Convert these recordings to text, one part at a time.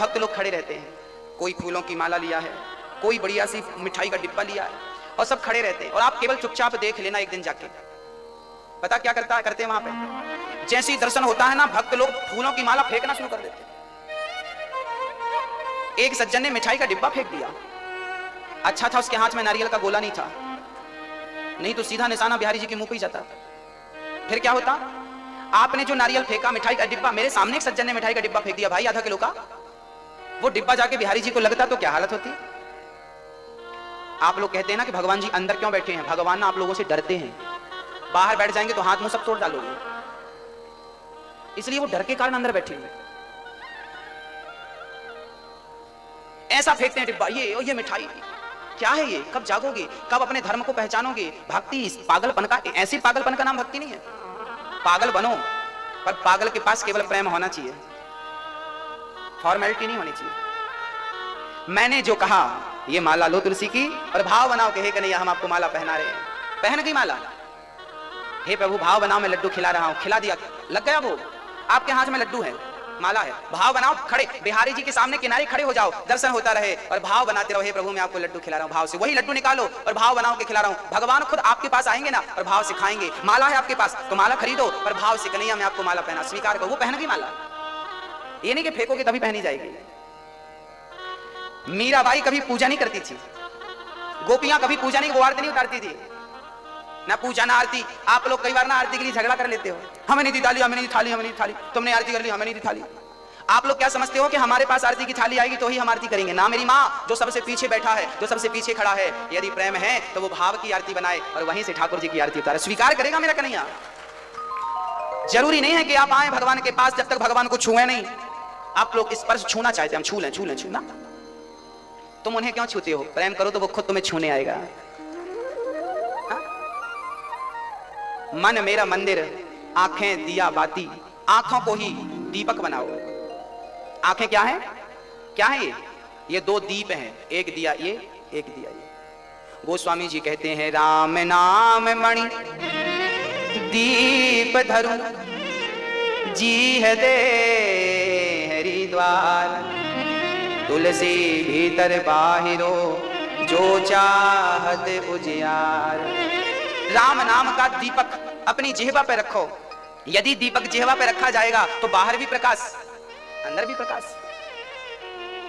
भक्त लोग खड़े रहते हैं, कोई फूलों की माला लिया है, कोई बढ़िया सी मिठाई का डिब्बा लिया है, और सब खड़े रहते हैं। और आप केवल चुपचाप देख लेना एक दिन जाके, पता क्या करते हैं वहां पे, जैसे ही दर्शन होता है ना, भक्त लोग फूलों की माला फेंकना शुरू कर देते हैं। एक सज्जन ने मिठाई का डिब्बा फेंक दिया, अच्छा था उसके हाथ में नारियल का गोला नहीं था, नहीं तो सीधा निशाना बिहारी जी के मुंह पे ही जाता। फिर क्या होता, आपने जो नारियल फेंका, मिठाई का डिब्बा, मेरे सामने एक सज्जन ने मिठाई का डिब्बा फेंक दिया भाई, आधा किलो का, वो डिब्बा जाके बिहारी जी को लगता तो क्या हालत होती। आप लोग कहते हैं ना कि भगवान जी अंदर क्यों बैठे हैं, भगवान ना आप लोगों से डरते हैं, बाहर बैठ जाएंगे तो हाथ मुंह सब तोड़ डालोगे, इसलिए वो डर के कारण अंदर बैठे हुए। ऐसा फेंकते हैं डिब्बा, ये मिठाई क्या है, ये कब जागोगे, कब अपने धर्म को पहचानोगे। भक्ति इस पागलपन का, ऐसी पागलपन का नाम भक्ति नहीं है। पागल बनो, पर पागल के पास केवल प्रेम होना चाहिए, फॉर्मेलिटी नहीं होनी चाहिए। मैंने जो कहा, ये माला लो तुलसी की, और भाव बनाओ कि हे कन्हैया हम आपको माला पहना रहे हैं। पहन गई माला, हे प्रभु भाव बनाओ, मैं लड्डू खिला रहा हूं, खिला दिया, लग गया वो, आपके हाथ में लड्डू है, माला है, भाव बनाओ, खड़े बिहारी जी के सामने किनारे खड़े हो जाओ, दर्शन होता रहे, और भाव बनाते रहो, हे प्रभु मैं आपको लड्डू खिला रहा हूं, भाव से वही लड्डू निकालो और भाव बनाओ के खिला रहा हूं। भगवान खुद आपके पास आएंगे ना, और भाव से खाएंगे। माला है आपके पास तो माला खरीदो, और भाव से कन्हैया मैं आपको माला पहना, स्वीकार करो। वो पहन गई माला, ये नहीं कि फेंकोगे तभी पहनी जाएगी। मीराबाई कभी पूजा नहीं करती थी, गोपियां कभी पूजा नहीं, वो आरती नहीं उतारती थी, ना पूजा ना आरती। आप लोग कई बार ना आरती के लिए झगड़ा कर लेते हो, हमें नहीं दी थाली, हमें नहीं दी थाली, हमें नहीं दी थाली, तुमने आरती कर ली, हमें नहीं दी थाली। आप लोग क्या समझते हो कि हमारे पास आरती की थाली आएगी तो ही हम आरती करेंगे? ना मेरी माँ जो सबसे पीछे बैठा है, जो सबसे पीछे खड़ा है, यदि प्रेम है तो वो भाव की आरती बनाए और वहीं से ठाकुर जी की आरती उतारे, स्वीकार करेगा मेरा कन्हैया। जरूरी नहीं है कि आप आए भगवान के पास जब तक भगवान को छुए नहीं। आप लोग स्पर्श छूना चाहते हैं, हम छू लें, छू लें, छूना। तुम उन्हें क्यों छूते हो? प्रेम करो तो वो खुद तुम्हें छूने आएगा। मन मेरा मंदिर, आंखें दिया बाती, आंखों को ही दीपक बनाओ। आंखें क्या है, क्या है ये दो दीप हैं, एक दिया ये, एक दिया ये। गोस्वामी जी कहते हैं, राम नाम मणि दीप धरु, जी है दे हरिद्वार, तुलसी भीतर बाहिरो, जो चाहत उजियार। राम नाम का दीपक अपनी जिह्वा पे रखो। यदि दीपक जिह्वा पे रखा जाएगा तो बाहर भी प्रकाश, अंदर भी प्रकाश।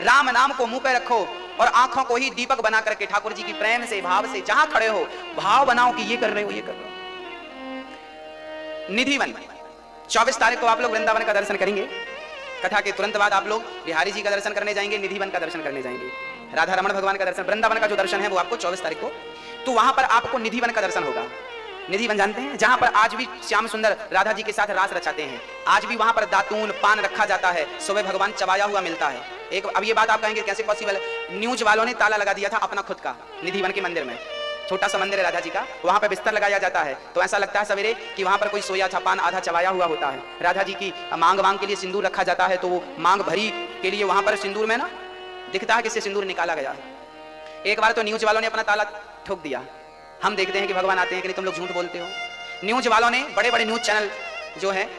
राम नाम को मुंह पे रखो और आंखों को ही दीपक बना करके ठाकुर जी की प्रेम से, भाव से, जहां खड़े हो भाव बनाओ कि ये कर रहे हो, ये कर रहे हो। निधिवन 24 तारीख को आप लोग वृंदावन का दर्शन करेंगे। कथा के तुरंत बाद आप लोग बिहारी जी का दर्शन करने जाएंगे, निधिवन का दर्शन करने जाएंगे, राधा रमण भगवान का दर्शन। वृंदावन का जो दर्शन है वो आपको 24 तारीख को, तो वहां पर आपको निधिवन का दर्शन होगा। निधिवन जानते हैं, जहां पर आज भी श्याम सुंदर राधा जी के साथ रास रचाते हैं। आज भी वहां पर दातून पान रखा जाता है, सुबह भगवान चबाया हुआ मिलता है। एक अब ये बात आप कहेंगे कैसे पॉसिबल? न्यूज वालों ने ताला लगा दिया था अपना खुद का निधिवन के मंदिर में। छोटा सा मंदिर है राधा जी का, वहां पर बिस्तर लगाया जाता है, तो ऐसा लगता है सवेरे कि वहां पर कोई सोया था, पान आधा चबाया हुआ होता है। राधा जी की मांग वांग के लिए सिंदूर रखा जाता है, तो वो मांग भरी के लिए वहां पर सिंदूर में ना दिखता है कि इससे सिंदूर निकाला गया। एक बार तो न्यूज वालों ने अपना ताला ठोक दिया। हम देखते हैं कि भगवान आते हैं कि नहीं, तुम लोग झूठ बोलते हो। न्यूज वालों ने, बड़े बड़े न्यूज चैनल जो है,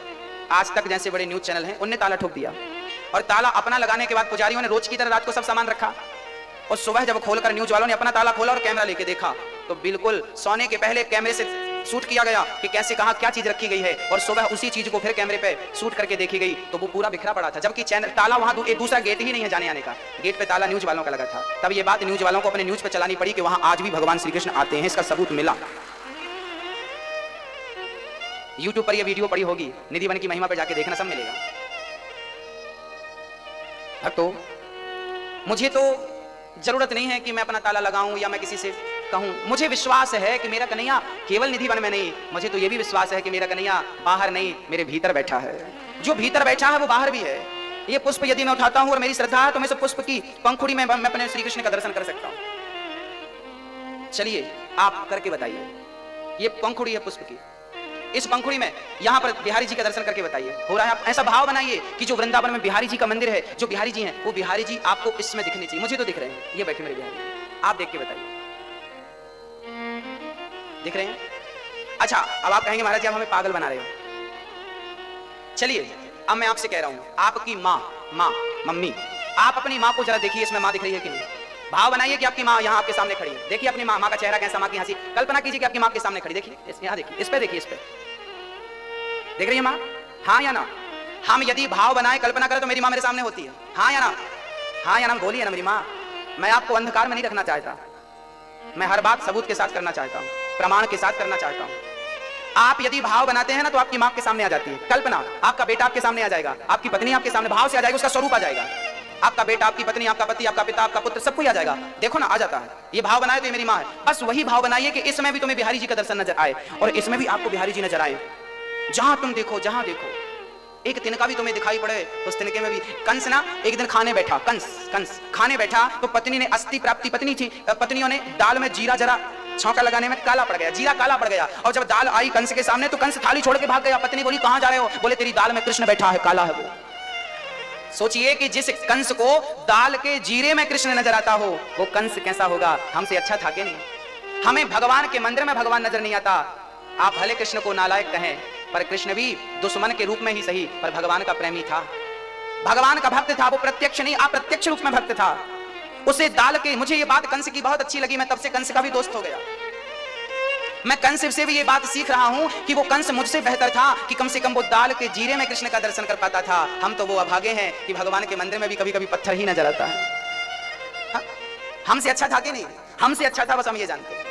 आज तक जैसे बड़े न्यूज चैनल हैं, उनने ताला ठोक दिया। और ताला अपना लगाने के बाद पुजारियों ने रोज की तरह रात को सब सामान रखा, और सुबह जब खोलकर न्यूज वालों ने अपना ताला खोला और कैमरा लेके देखा, तो बिल्कुल सोने के पहले कैमरे से शूट किया गया कि कैसे कहां क्या चीज रखी गई है, और सुबह उसी चीज को फिर कैमरे पे शूट करके देखी गई तो वो पूरा बिखरा पड़ा था। जबकि चैनल ताला वहां एक दूसरा गेट ही नहीं है जाने आने का, गेट पे ताला न्यूज वालों का लगा था। तब ये बात न्यूज वालों को अपने न्यूज पे चलानी पड़ी कि वहां आज भी भगवान श्री कृष्ण आते हैं, इसका सबूत मिला। यूट्यूब पर ये वीडियो पड़ी होगी, निधिवन की महिमा पे जाके देखना, सब मिलेगा। तो मुझे तो जरूरत नहीं है कि मैं अपना ताला लगाऊं या मैं किसी से कहूं। मुझे विश्वास है कि मेरा कन्हैया केवल निधिवन में नहीं, मुझे तो ये भी विश्वास है कि मेरा कन्हैया बाहर नहीं, मेरे भीतर बैठा है। जो भीतर बैठा है वो बाहर भी है। ये पुष्प यदि मैं उठाता हूं और मेरी श्रद्धा है तो मैं इस पुष्प की पंखुड़ी में मैं अपने श्री कृष्ण का दर्शन कर सकता हूं। चलिए आप करके बताइए, ये पंखुड़ी है पुष्प की, इस पंखुड़ी में यहां पर बिहारी जी का दर्शन करके बताइए हो रहा है? आप ऐसा भाव बनाइए कि जो वृंदावन में बिहारी जी का मंदिर है, जो बिहारी जी हैं, वो बिहारी जी आपको इसमें दिखने चाहिए। मुझे तो दिख रहे हैं, ये बैठे मेरे बिहारी जी, आप देख के बताइए दिख रहे हैं? अच्छा, अब आप कहेंगे महाराज जी आप हमें पागल बना रहे हो। चलिए अब मैं आपसे कह रहा हूं, आपकी माँ मम्मी आप अपनी माँ को जरा देखिए, इसमें माँ दिख रही है कि नहीं? भाव बनाइए कि आपकी माँ यहाँ आपके सामने खड़ी है। देखिए अपनी माँ, माँ का चेहरा कैसा, माँ की हंसी। कल्पना कीजिए कि आपकी माँ के सामने खड़ी, देखिए यहाँ देखिए, इस पे देखिए, इस पे देख रही है माँ? हाँ या ना? हम यदि भाव बनाए, कल्पना करें तो मेरी माँ मेरे सामने होती है। हाँ या ना? हाँ या ना? बोलिए ना मेरी माँ। मैं आपको अंधकार में नहीं रखना चाहता, मैं हर बात सबूत के साथ करना चाहता हूँ, प्रमाण के साथ करना चाहता हूँ। आप यदि भाव बनाते हैं ना तो आपकी माँ के सामने आ जाती है कल्पना, आपका बेटा आपके सामने आ जाएगा, आपकी पत्नी आपके सामने भाव से आ जाएगी, उसका स्वरूप आ जाएगा। आपका बेटा, आपकी पत्नी, आपका पति, आपका पिता, आपका पुत्र, सब कोई आ जाएगा। देखो ना, आ जाता है। ये भाव बनाए तो ये मेरी माँ है। बस वही भाव बनाइए कि इसमें भी तुम्हें बिहारी जी का दर्शन नजर आए और इसमें भी आपको बिहारी जी नजर आए। जहां तुम देखो, जहां देखो, एक तिनका भी तुम्हें दिखाई पड़े, उस तिनके में भी कंस ना एक दिन खाने बैठा, कंस खाने बैठा तो पत्नी ने अस्थि प्राप्ति, पत्नी थी, पत्नियों ने दाल में जीरा जरा छौंका लगाने में काला पड़ गया, जीरा काला पड़ गया। और जब दाल आई कंस के सामने तो कंस थाली छोड़ के भाग गया। पत्नी बोली कहां जा रहे हो? बोले तेरी दाल में कृष्ण बैठा है, काला है वो। सोचिए कि जिस कंस को दाल के जीरे में कृष्ण नजर आता हो, वो कंस कैसा होगा? हमसे अच्छा था कि नहीं? हमें भगवान के मंदिर में भगवान नजर नहीं आता। आप भले कृष्ण को नालायक कहें, पर कृष्ण भी दुश्मन के रूप में ही सही, पर भगवान का प्रेमी था, भगवान का भक्त था। वो प्रत्यक्ष नहीं, अप्रत्यक्ष रूप में भक्त था। उसे दाल के, मुझे ये बात कंस की बहुत अच्छी लगी, मैं तब से कंस का भी दोस्त हो गया। मैं कंस से भी ये बात सीख रहा हूं कि वो कंस मुझसे बेहतर था कि कम से कम वो दाल के जीरे में कृष्ण का दर्शन कर पाता था। हम तो वो अभागे हैं कि भगवान के मंदिर में भी कभी कभी पत्थर ही नजर आता है। हा? हमसे अच्छा था कि नहीं? हमसे अच्छा था, बस हम ये जानते हैं।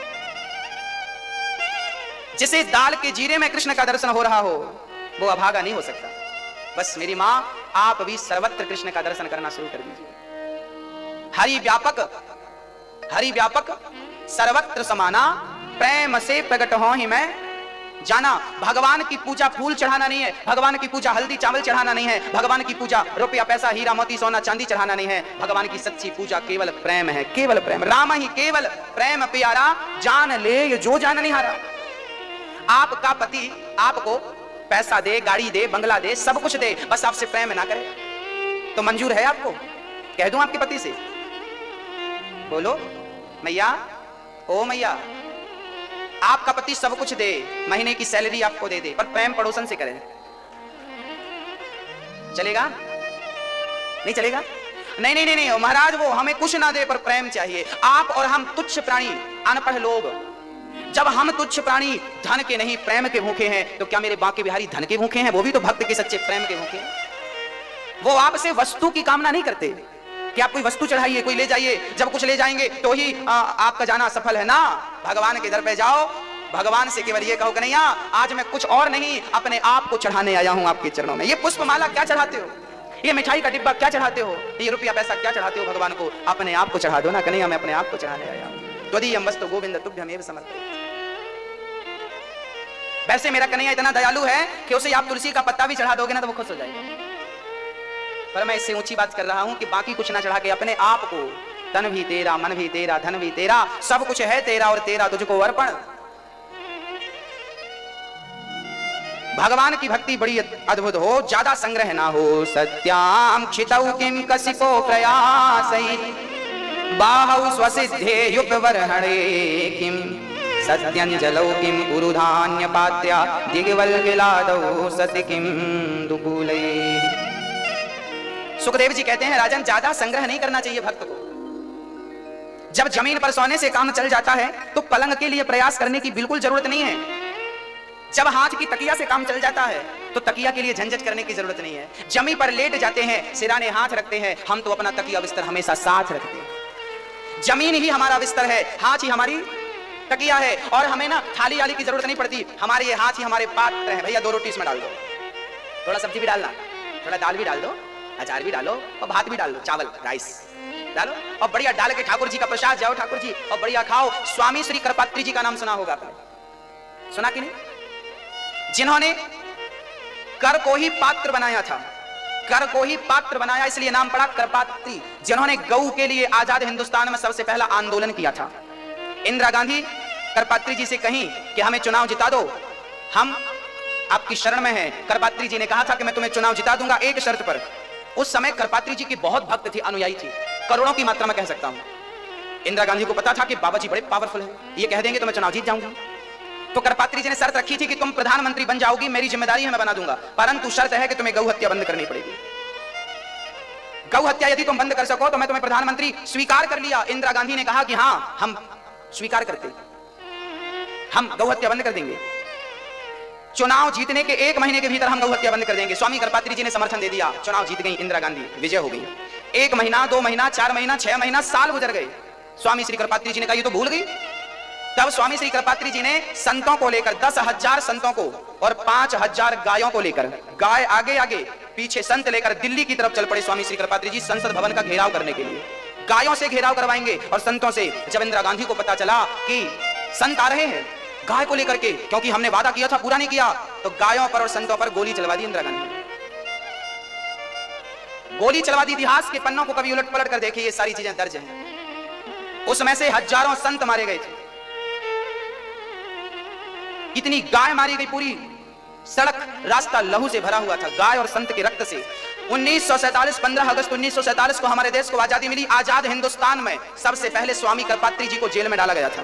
जिसे दाल के जीरे में कृष्ण का दर्शन हो रहा हो वो अभागा नहीं हो सकता। बस मेरी मां, आप भी सर्वत्र कृष्ण का दर्शन करना शुरू कर दीजिए। हरि व्यापक सर्वत्र समाना, प्रेम से प्रकट हो ही मैं जाना। भगवान की पूजा फूल चढ़ाना नहीं है, भगवान की पूजा हल्दी चावल चढ़ाना नहीं है, भगवान की पूजा रुपया पैसा हीरा मोती सोना चांदी चढ़ाना नहीं है। भगवान की सच्ची पूजा केवल प्रेम है, केवल प्रेम। राम ही केवल प्रेम प्यारा, जान ले जो जान नहीं हारा। आपका पति आपको पैसा दे, गाड़ी दे, बंगला दे, सब कुछ दे, बस आपसे प्रेम ना करे तो मंजूर है आपको? कह दूं आपके पति से, बोलो मैया, ओ मैया, आपका पति सब कुछ दे, महीने की सैलरी आपको दे दे, पर प्रेम पड़ोसन से करें, चलेगा? नहीं चलेगा? नहीं नहीं नहीं नहीं महाराज, वो हमें कुछ ना दे पर प्रेम चाहिए। आप और हम तुच्छ प्राणी, अनपढ़ लोग, जब हम तुच्छ प्राणी धन के नहीं प्रेम के भूखे हैं, तो क्या मेरे बांके बिहारी धन के भूखे हैं? वो भी तो भक्त के सच्चे प्रेम के भूखे हैं। वो आपसे वस्तु की कामना नहीं करते कि आप कोई वस्तु चढ़ाइए, कोई ले जाइए, जब कुछ ले जाएंगे तो ही आपका जाना सफल है ना। भगवान के दर पे जाओ, भगवान से केवल ये कहो कि नैया आज मैं कुछ और नहीं, अपने आप को चढ़ाने आया हूं आपके चरणों में। ये पुष्पमाला क्या चढ़ाते हो? ये मिठाई का डिब्बा क्या चढ़ाते हो? ये रुपया पैसा क्या चढ़ाते हो भगवान को? अपने आप को चढ़ा दो ना। कन्हैया मैं अपने आप को चढ़ाने आया हूं। त्वदीयं वस्तु गोविंद तुभ्यमेव समर्पयामि। वैसे मेरा कन्हैया इतना दयालु है कि उसे आप तुलसी का पत्ता भी चढ़ा दोगे ना तो वो खुश हो जाएगा। पर मैं इससे ऊंची बात कर रहा हूं कि बाकी कुछ ना चढ़ा के अपने आप को, तन भी तेरा, मन भी तेरा, धन भी तेरा, सब कुछ है तेरा और तेरा तुझको अर्पण। भगवान की भक्ति बड़ी अद्भुत हो, ज्यादा संग्रह ना हो। सत्याम क्षितौ किम कसिपो प्रयासै, बाहौ स्वसिद्धे युपवर्हणे किम, सत्यंजलौ किम उरुधान्य पात्या, दिग्वल्गिलादौ सति किम दुकूले। सुखदेव जी कहते हैं राजन, ज्यादा संग्रह नहीं करना चाहिए भक्त को। जब जमीन पर सोने से काम चल जाता है तो पलंग के लिए प्रयास करने की बिल्कुल जरूरत नहीं है। जब हाथ की तकिया से काम चल जाता है तो तकिया के लिए झंझट करने की जरूरत नहीं है। जमीन पर लेट जाते हैं, सिराने हाथ रखते हैं, हम तो अपना तकिया बिस्तर हमेशा साथ रखते हैं। जमीन ही हमारा बिस्तर है, हाथ ही हमारी तकिया है, और हमें ना थाली वाली की जरूरत नहीं पड़ती। हमारे ये हाथ ही हमारे पात्र हैं। भैया 2 रोटी इसमें डाल दो, थोड़ा सब्जी भी डालना, थोड़ा दाल भी डाल दो, अचार भी डालो और भात भी डाल दो, चावल राइस डालो और बढ़िया डाल के ठाकुर जी का प्रसाद जाओ ठाकुर जी और बढ़िया खाओ। स्वामी श्री करपात्री जी का नाम सुना होगा आपने, सुना कि नहीं? जिन्होंने कर को ही पात्र बनाया था, कर को ही पात्र बनाया इसलिए नाम पड़ा करपात्री। जिन्होंने गऊ के लिए आजाद हिंदुस्तान में सबसे पहला आंदोलन किया था। इंदिरा गांधी करपात्री जी से कहीं कि हमें चुनाव जिता दो, हम आपकी शरण में हैं। करपात्री जी ने कहा था कि मैं तुम्हें चुनाव जिता दूंगा एक शर्त पर। उस समय करपात्री जी की बहुत भक्त थी, अनुयायी थी, करोड़ों की मात्रा में कह सकता हूं। इंदिरा गांधी को पता था कि बाबा जी बड़े पावरफुल हैं, ये कह देंगे तो मैं चुनाव जीत जाऊंगा। तो करपात्री जी ने शर्त रखी थी कि तुम प्रधानमंत्री बन जाओगी, मेरी जिम्मेदारी है, मैं बना दूंगा, परंतु शर्त है कि तुम्हें गौ हत्या बंद करनी पड़ेगी। गौ हत्या यदि तुम बंद कर सको तो मैं तुम्हें प्रधानमंत्री स्वीकार कर लिया। इंदिरा गांधी ने कहा कि हाँ, हम स्वीकार करते, हम गौ हत्या बंद कर देंगे। चुनाव जीतने के 1 महीने के भीतर हम गौ हत्या बंद कर देंगे। स्वामी करपात्री जी ने समर्थन दे दिया, चुनाव जीत गई इंदिरा गांधी, विजय हो गई। 1 महीना, 2 महीना, 4 महीना, 6 महीना, साल गुजर गए। स्वामी श्री करपात्री जी ने कहा ये तो भूल गई। तब स्वामी श्री करपात्री जी ने संतों को लेकर 10,000 संतों को और 5,000 गायों को लेकर, गाय आगे आगे पीछे संत लेकर दिल्ली की तरफ चल पड़े स्वामी श्री करपात्री जी संसद भवन का घेराव करने के लिए। गायों से घेराव करवाएंगे और संतों से। जब इंदिरा गांधी को पता चला कि संत आ रहे हैं गाय को लेकर के, क्योंकि हमने वादा किया था पूरा नहीं किया, तो गायों पर और संतों पर गोली चलवा दी इंदिरा गांधी। गोली चलवा दी। इतिहास के पन्नों को कभी उलट पलट कर देखिए, ये सारी चीजें दर्ज हैं। उसमें से हजारों संत मारे गए थे, इतनी गाय मारी गई, पूरी सड़क रास्ता लहू से भरा हुआ था, गाय और संत के रक्त से। 1947 15 अगस्त 1947 को हमारे देश को आजादी मिली। आजाद हिंदुस्तान में सबसे पहले स्वामी करपात्री जी को जेल में डाला गया था।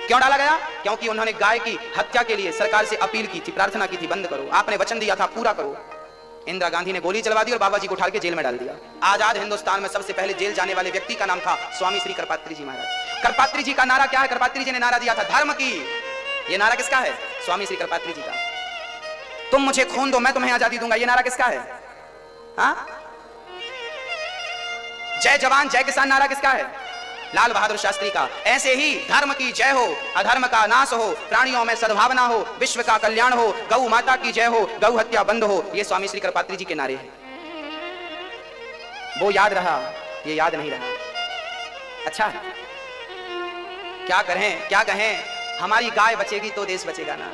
क्यों डाला गया? क्योंकि उन्होंने गाय की हत्या के लिए सरकार से अपील की थी, प्रार्थना की थी, बंद करो, आपने वचन दिया था पूरा करो। इंदिरा गांधी ने गोली चलवा दी और बाबा जी को उठा के जेल में डाल दिया। आजाद हिंदुस्तान में सबसे पहले जेल जाने वाले व्यक्ति का नाम था स्वामी श्री करपात्री जी महाराज। करपात्री जी का नारा क्या है? करपात्री जी ने नारा दिया था धर्म की। ये नारा किसका है? स्वामी श्री करपात्री जी का। तुम मुझे खून दो, मैं तुम्हें आजादी दूंगा, ये नारा किसका है? हाँ? जय जवान जय किसान नारा किसका है? लाल बहादुर शास्त्री का। ऐसे ही धर्म की जय हो, अधर्म का नाश हो, प्राणियों में सद्भावना हो, विश्व का कल्याण हो, गौ माता की जय हो, गौ हत्या बंद हो, ये स्वामी श्री करपात्री जी के नारे हैं। वो याद रहा, ये याद नहीं रहा। अच्छा, क्या करें क्या कहें, हमारी गाय बचेगी तो देश बचेगा ना।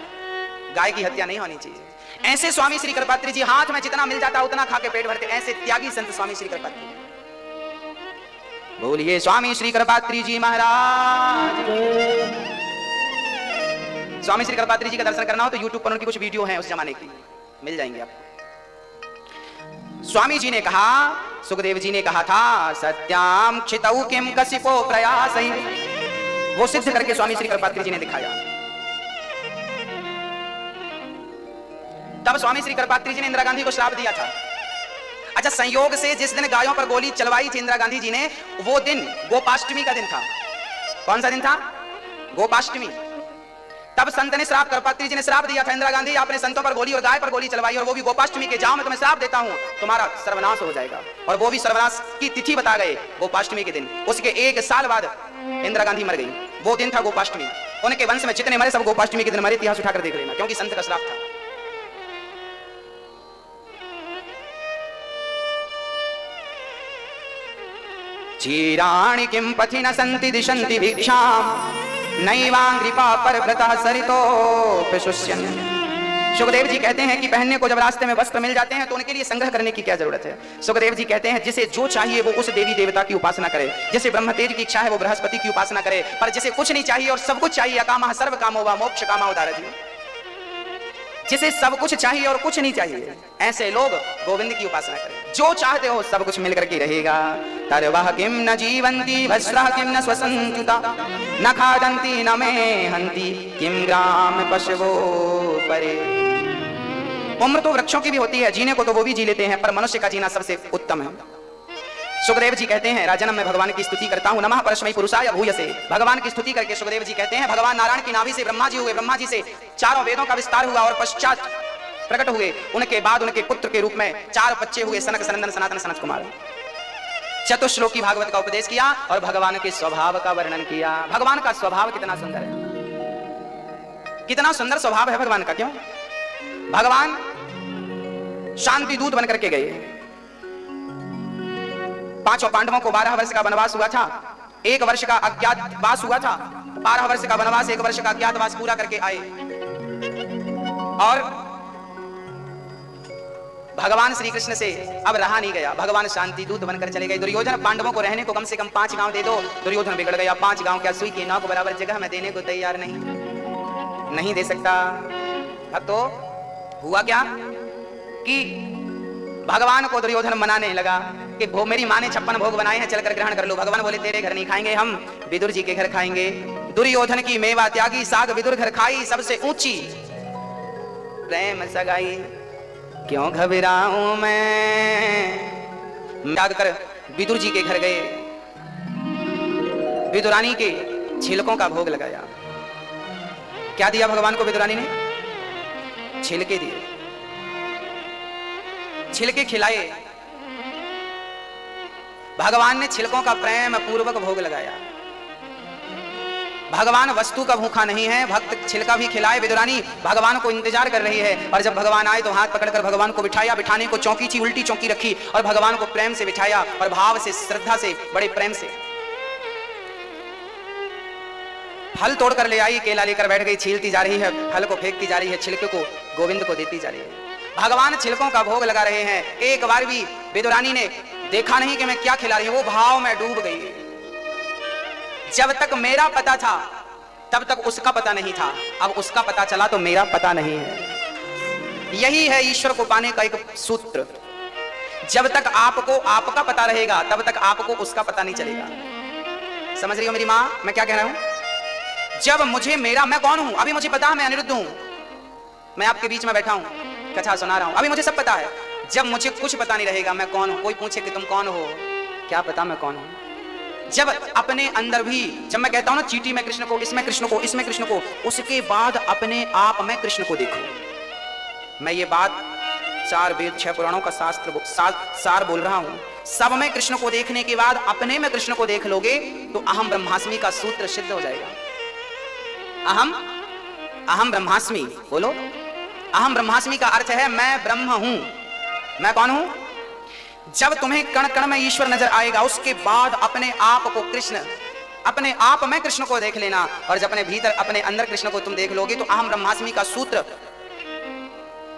गाय की हत्या नहीं होनी चाहिए। ऐसे स्वामी श्री करपात्री जी, हाथ में जितना मिल जाता उतना खा के पेट भरते, ऐसे त्यागी संत स्वामी श्री करपात्री जी। बोलिए स्वामी श्री करपात्री जी महाराज। स्वामी श्री करपात्री जी का दर्शन करना हो तो YouTube पर उनकी कुछ वीडियो हैं उस जमाने की, मिल जाएंगे आपको। स्वामी जी ने कहा, सुखदेव जी ने कहा था, सत्याम क्षितौ किम कसिपो प्रयासै, वो सिद्ध करके स्वामी श्री करपात्री जी ने दिखाया। तब स्वामी श्री करपात्री जी ने इंदिरा गांधी को श्राप दिया था। अच्छा, संयोग से जिस दिन गायों पर गोली चलवाई थी इंदिरा गांधी जी ने, वो दिन गोपाष्टमी का दिन था। कौन सा दिन था? गोपाष्टमी। तब संत ने श्राप, करपात्री जी ने श्राप दिया था, इंदिरा गांधी आपने संतों पर गोली और गाय पर गोली चलवाई और वो भी गोपाष्टमी के, जाओ मैं तुम्हें श्राप देता हूं, तुम्हारा सर्वनाश हो जाएगा। और वो भी सर्वनाश की तिथि बता गए, गोपाष्टमी के दिन। उसके 1 साल बाद इंदिरा गांधी मर गई। वो दिन था गोपाष्टमी। उनके वंश में जितने मरे सब गोपाष्टमी के दिन मरे। इतिहास उठाकर देख लेना, क्योंकि संत का श्राप था। चीराणि किं पथि न सन्ति दिशन्ति भिक्षां नैवांग्रिपा परव्रतः सरितो प्रशुष्यन्। सुखदेव जी कहते हैं कि पहनने को जब रास्ते में वस्त्र मिल जाते हैं तो उनके लिए संग्रह करने की क्या जरूरत है। सुखदेव जी कहते हैं जिसे जो चाहिए वो उस देवी देवता की उपासना करे। जिसे ब्रह्मतेज की इच्छा है वो बृहस्पति की उपासना करे, पर जिसे कुछ नहीं चाहिए और सब कुछ चाहिए, अकामः सर्व कामो वा मोक्ष कामो दारथि, जिसे सब कुछ चाहिए और कुछ नहीं चाहिए, ऐसे लोग गोविंद की उपासना करें। जो चाहते हो सब कुछ मिल करके रहेगा। तरवः किम न जीवन्ति वस्त्रः किम न स्वसन्त्युता न खादन्ति न मे हन्ति किम ग्राम पशवो परे। उम्र तो वृक्षों की भी होती है, जीने को तो वो भी जी लेते हैं, पर मनुष्य का जीना सबसे उत्तम है। सुखदेव जी कहते हैं, राजनम मैं भगवान की स्तुति करता हूं, नमः परस्मै पुरुषाय भूयसे। भगवान की स्तुति करके सुखदेव जी कहते हैं, भगवान नारायण की नाभि से ब्रह्मा जी हुए, ब्रह्मा जी से चारों वेदों का विस्तार हुआ और पश्चात प्रकट हुए। उनके बाद उनके पुत्र के रूप में 4 बच्चे हुए, सनक सनंदन सनातन सनत कुमार। चतुश्लोकी भागवत का उपदेश किया और भगवान के स्वभाव का वर्णन किया। भगवान का स्वभाव कितना सुंदर है, कितना सुंदर स्वभाव है भगवान का। क्यों? भगवान शांति दूत बनकर के गए। 5 पांडवों को 12 वर्ष का वनवास हुआ था, 1 वर्ष का अज्ञातवास हुआ था। 12 वर्ष का वनवास, 1 वर्ष का अज्ञातवास पूरा करके आए और भगवान श्री कृष्ण से अब रहा नहीं गया। भगवान शांति दूत बनकर चले गए। दुर्योधन, पांडवों को रहने को कम से कम 5 गांव दे दो। दुर्योधन बिगड़ गया। 5 गांव क्या, सुई की नाव बराबर जगह मैं देने को तैयार नहीं दे सकता। अब तो हुआ क्या कि भगवान को दुर्योधन मनाने लगा कि मेरी माँ ने 56 भोग बनाए हैं, चलकर ग्रहण कर लो। भगवान बोले तेरे घर नहीं खाएंगे, हम विदुर जी के घर खाएंगे। दुर्योधन की मेवा त्यागी, साग विदुर घर खाई, सबसे ऊंची प्रेम सगाई। क्यों घबराऊं मैं त्याग कर विदुर जी के घर गए, विदुरानी के छिलकों का भोग लगाया। क्या दिया भगवान को विदुरानी ने? छिलके दिए, छिलके खिलाए। भगवान ने छिलकों का प्रेम पूर्वक भोग लगाया। भगवान वस्तु का भूखा नहीं है, भक्त छिलका भी खिलाए। विदुरानी भगवान को इंतजार कर रही है और जब भगवान आए तो हाथ पकड़कर भगवान को बिठाया। बिठाने को चौकी थी, उल्टी चौकी रखी और भगवान को प्रेम से बिठाया और भाव से, श्रद्धा से, बड़े प्रेम से फल तोड़ कर ले आई। केला लेकर बैठ गई, छीलती जा रही है, फल को फेंकती जा रही है, छिलके को गोविंद को देती जा रही है। भगवान छिलकों का भोग लगा रहे हैं। एक बार भी विदुरानी ने देखा नहीं कि मैं क्या खिला रही हूं, वो भाव में डूब गई। जब तक मेरा पता था तब तक उसका पता नहीं था, अब उसका पता चला तो मेरा पता नहीं है। यही है ईश्वर को पाने का एक सूत्र। जब तक आपको आपका पता रहेगा तब तक आपको उसका पता नहीं चलेगा। समझ रही हो मेरी मां मैं क्या कह रहा हूं? जब मुझे मेरा, मैं कौन हूं अभी मुझे पता है, मैं अनिरुद्ध हूं, मैं आपके बीच में बैठा हूं, कथा सुना रहा हूं, अभी मुझे सब पता है। जब मुझे कुछ पता नहीं रहेगा मैं कौन हूं, कोई पूछे कि तुम कौन हो, क्या पता मैं कौन हूं। जब अपने अंदर भी, जब मैं कहता हूं ना चीटी में कृष्ण को, इसमें कृष्ण को, इसमें कृष्ण को, उसके बाद अपने आप में कृष्ण को देखो। मैं ये बात 4 वेद 6 पुराणों का सार बोल रहा हूं। सब में कृष्ण को देखने के बाद अपने में कृष्ण को देख लोगे तो अहम ब्रह्मास्मि का सूत्र सिद्ध हो जाएगा। अहम ब्रह्मास्मि बोलो। अहम ब्रह्मास्मि का अर्थ है मैं ब्रह्म हूं। मैं कौन हूं? जब तुम्हें कण कण में ईश्वर नजर आएगा उसके बाद अपने आप को कृष्ण, अपने आप में कृष्ण को देख लेना। और जब अपने भीतर, अपने अंदर कृष्ण को तुम देख लोगे तो अहम ब्रह्मास्मि का सूत्र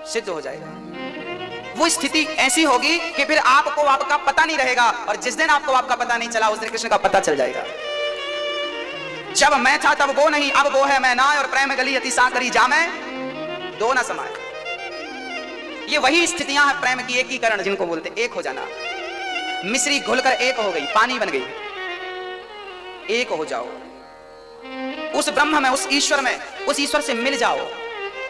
सिद्ध हो जाएगा। वो स्थिति ऐसी होगी कि फिर आपको आपका पता नहीं रहेगा और जिस दिन आपको आपका पता नहीं चला उस दिन कृष्ण का पता चल जाएगा। जब मैं था तब वो नहीं, अब वो है मैं ना, और प्रेम गली अति साकरी जामे दो ना समाये। ये वही स्थितियां हैं प्रेम की एकीकरण, जिनको बोलते एक हो जाना। मिश्री घुलकर एक हो गई, पानी बन गई, एक हो जाओ उस ब्रह्म में, उस ईश्वर में, उस ईश्वर से मिल जाओ।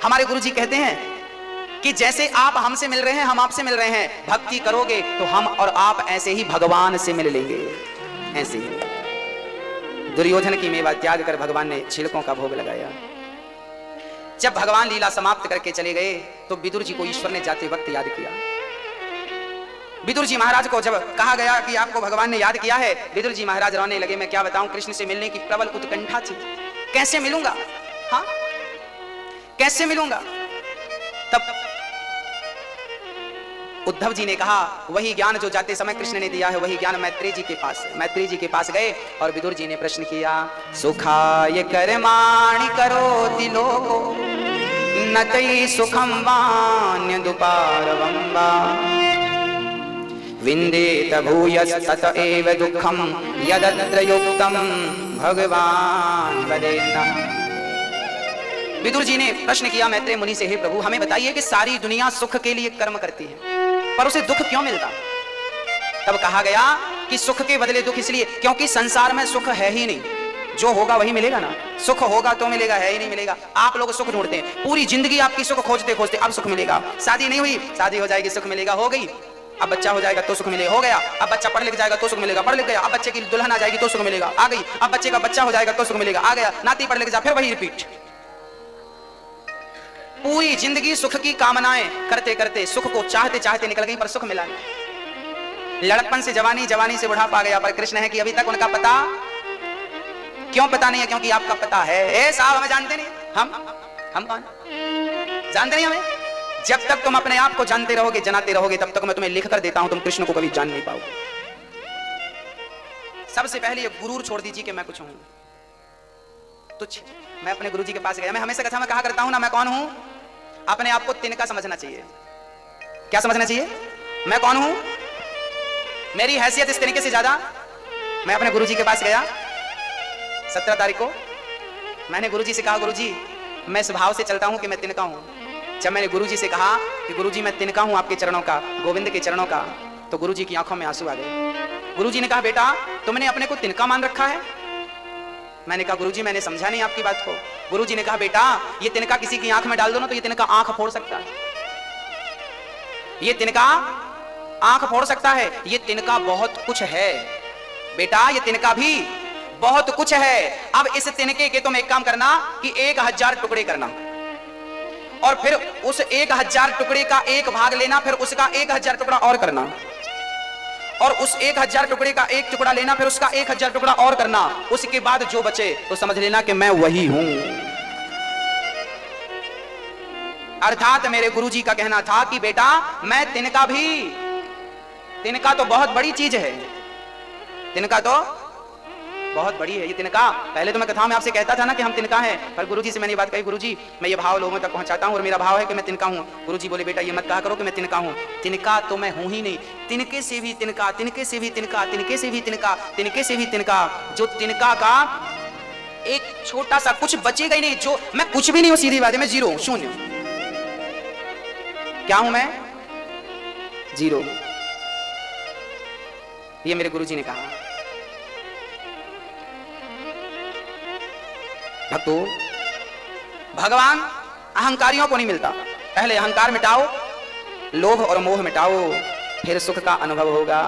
हमारे गुरुजी कहते हैं कि जैसे आप हमसे मिल रहे हैं हम आपसे मिल रहे हैं, भक्ति करोगे तो हम और आप ऐसे ही भगवान से मिल लेंगे। ऐसे ही दुर्योधन की मेवा त्याग कर भगवान ने छिलकों का भोग लगाया। जब भगवान लीला समाप्त करके चले गए तो विदुर जी को ईश्वर ने जाते वक्त याद किया। विदुर जी महाराज को जब कहा गया कि आपको भगवान ने याद किया है, विदुर जी महाराज रोने लगे। मैं क्या बताऊं, कृष्ण से मिलने की प्रबल उत्कंठा थी। कैसे मिलूंगा, हाँ कैसे मिलूंगा। तब उद्धव जी ने कहा वही ज्ञान जो जाते समय कृष्ण ने दिया है, वही ज्ञान मैत्री जी के पास। मैत्री जी के पास गए और विदुर जी ने प्रश्न किया, सुखाय कर्माणि करोति लोको न तै सुखम वान्य दुपारवं वा विन्देत भूयस्तत एव दुःखं यदत्र युक्तं भगवान् वदेन्न। विदुर जी ने प्रश्न किया मैत्रेय मुनि से, हे प्रभु हमें बताइए कि सारी दुनिया सुख के लिए कर्म करती है पर उसे दुख क्यों मिलता। तब कहा गया कि सुख के बदले दुख इसलिए क्योंकि संसार में सुख है ही नहीं, जो होगा वही मिलेगा ना। सुख होगा तो मिलेगा, है ही नहीं मिलेगा। आप लोग सुख ढूंढते हैं, पूरी जिंदगी आपकी सुख खोजते खोजते अब सुख मिलेगा। शादी नहीं हुई, शादी हो जाएगी सुख मिलेगा, हो गई। अब बच्चा हो जाएगा तो सुख मिलेगा, हो गया। अब बच्चा पढ़ लिख जाएगा तो सुख मिलेगा, पढ़ लिख गया। अब बच्चे की दुल्हन आ जाएगी तो सुख मिलेगा, आ गई। अब बच्चे का बच्चा हो जाएगा तो सुख मिलेगा, आ गया। नाती पढ़ लिख जा, फिर वही रिपीट। पूरी जिंदगी सुख की कामनाएं करते करते, सुख को चाहते चाहते निकल गई पर सुख मिला नहीं। लड़कपन से जवानी, जवानी से बुढ़ापा आ गया, पर कृष्ण है कि अभी तक उनका पता क्यों पता नहीं है, क्योंकि आपका पता है। साहब हमें जानते नहीं, हम कौन जानते नहीं हमें। जब तक तुम अपने आप को जानते रहोगे, जनाते रहोगे, तब तक मैं तुम्हें लिख कर देता हूं, तुम कृष्ण को कभी जान नहीं पाओगे। सबसे पहले ये गुरूर छोड़ दीजिए कि मैं कुछ हूं तुच्छ। मैं अपने गुरुजी के पास गया, मैं हमेशा कथा में कहा करता हूं ना, मैं कौन हूं। अपने आप को तिनका समझना चाहिए। क्या समझना चाहिए? मैं कौन हूं, मेरी हैसियत इस तरीके से ज्यादा। मैं अपने गुरुजी के पास गया 17 तारीख को, मैंने गुरुजी से कहा, गुरुजी मैं स्वभाव से चलता हूं कि मैं तिनका हूं। जब मैंने गुरुजी से कहा कि गुरुजी मैं तिनका हूं आपके चरणों का, गोविंद के चरणों का, तो गुरुजी की आंखों में आंसू आ गए। गुरुजी ने कहा, बेटा तुमने अपने को तिनका मान रखा है। मैंने कहा, गुरुजी मैंने समझा नहीं आपकी बात को। गुरुजी ने कहा, बेटा ये तिनका किसी की आंख में डाल दो ना तो ये तिनका आंख फोड़ सकता है। ये तिनका आंख फोड़ सकता है। ये तिनका बहुत कुछ है बेटा, ये तिनका भी बहुत कुछ है। अब इस तिनके के तुम एक काम करना कि 1000 टुकड़े करना, और फिर उस 1000 टुकड़े का एक भाग लेना, फिर उसका 1000 टुकड़ा और करना, और उस 1000 टुकड़े का एक टुकड़ा लेना, फिर उसका 1000 टुकड़ा और करना। उसके बाद जो बचे तो समझ लेना कि मैं वही हूं। अर्थात मेरे गुरुजी का कहना था कि बेटा मैं तिनका भी, तिनका तो बहुत बड़ी चीज है, तिनका तो बहुत बड़ी है ये तिनका। पहले तो मैं कथा में आपसे कहता था ना कि हम तिनका हैं, पर गुरुजी से मैंने ये बात कही, गुरुजी मैं ये भाव लोगों तक पहुंचाता हूं और मेरा भाव है कि मैं तिनका हूं। गुरुजी बोले बेटा ये मत कहा करो कि मैं तिनका हूं, तिनका तो मैं हूं ही नहीं, तिनके से भी तिनका, तिनके से भी तिनका, तिनके से भी तिनका, तिनके से भी तिनका। जो तिनका का एक छोटा सा कुछ बचेगा ही नहीं, जो मैं कुछ भी नहीं हूं, सीधी बात है, मैं जीरो, शून्य। क्या हूं मैं? जीरो। ये मेरे गुरुजी ने कहा। भक्तों, भगवान अहंकारियों को नहीं मिलता। पहले अहंकार मिटाओ, लोभ और मोह मिटाओ, फिर सुख का अनुभव होगा।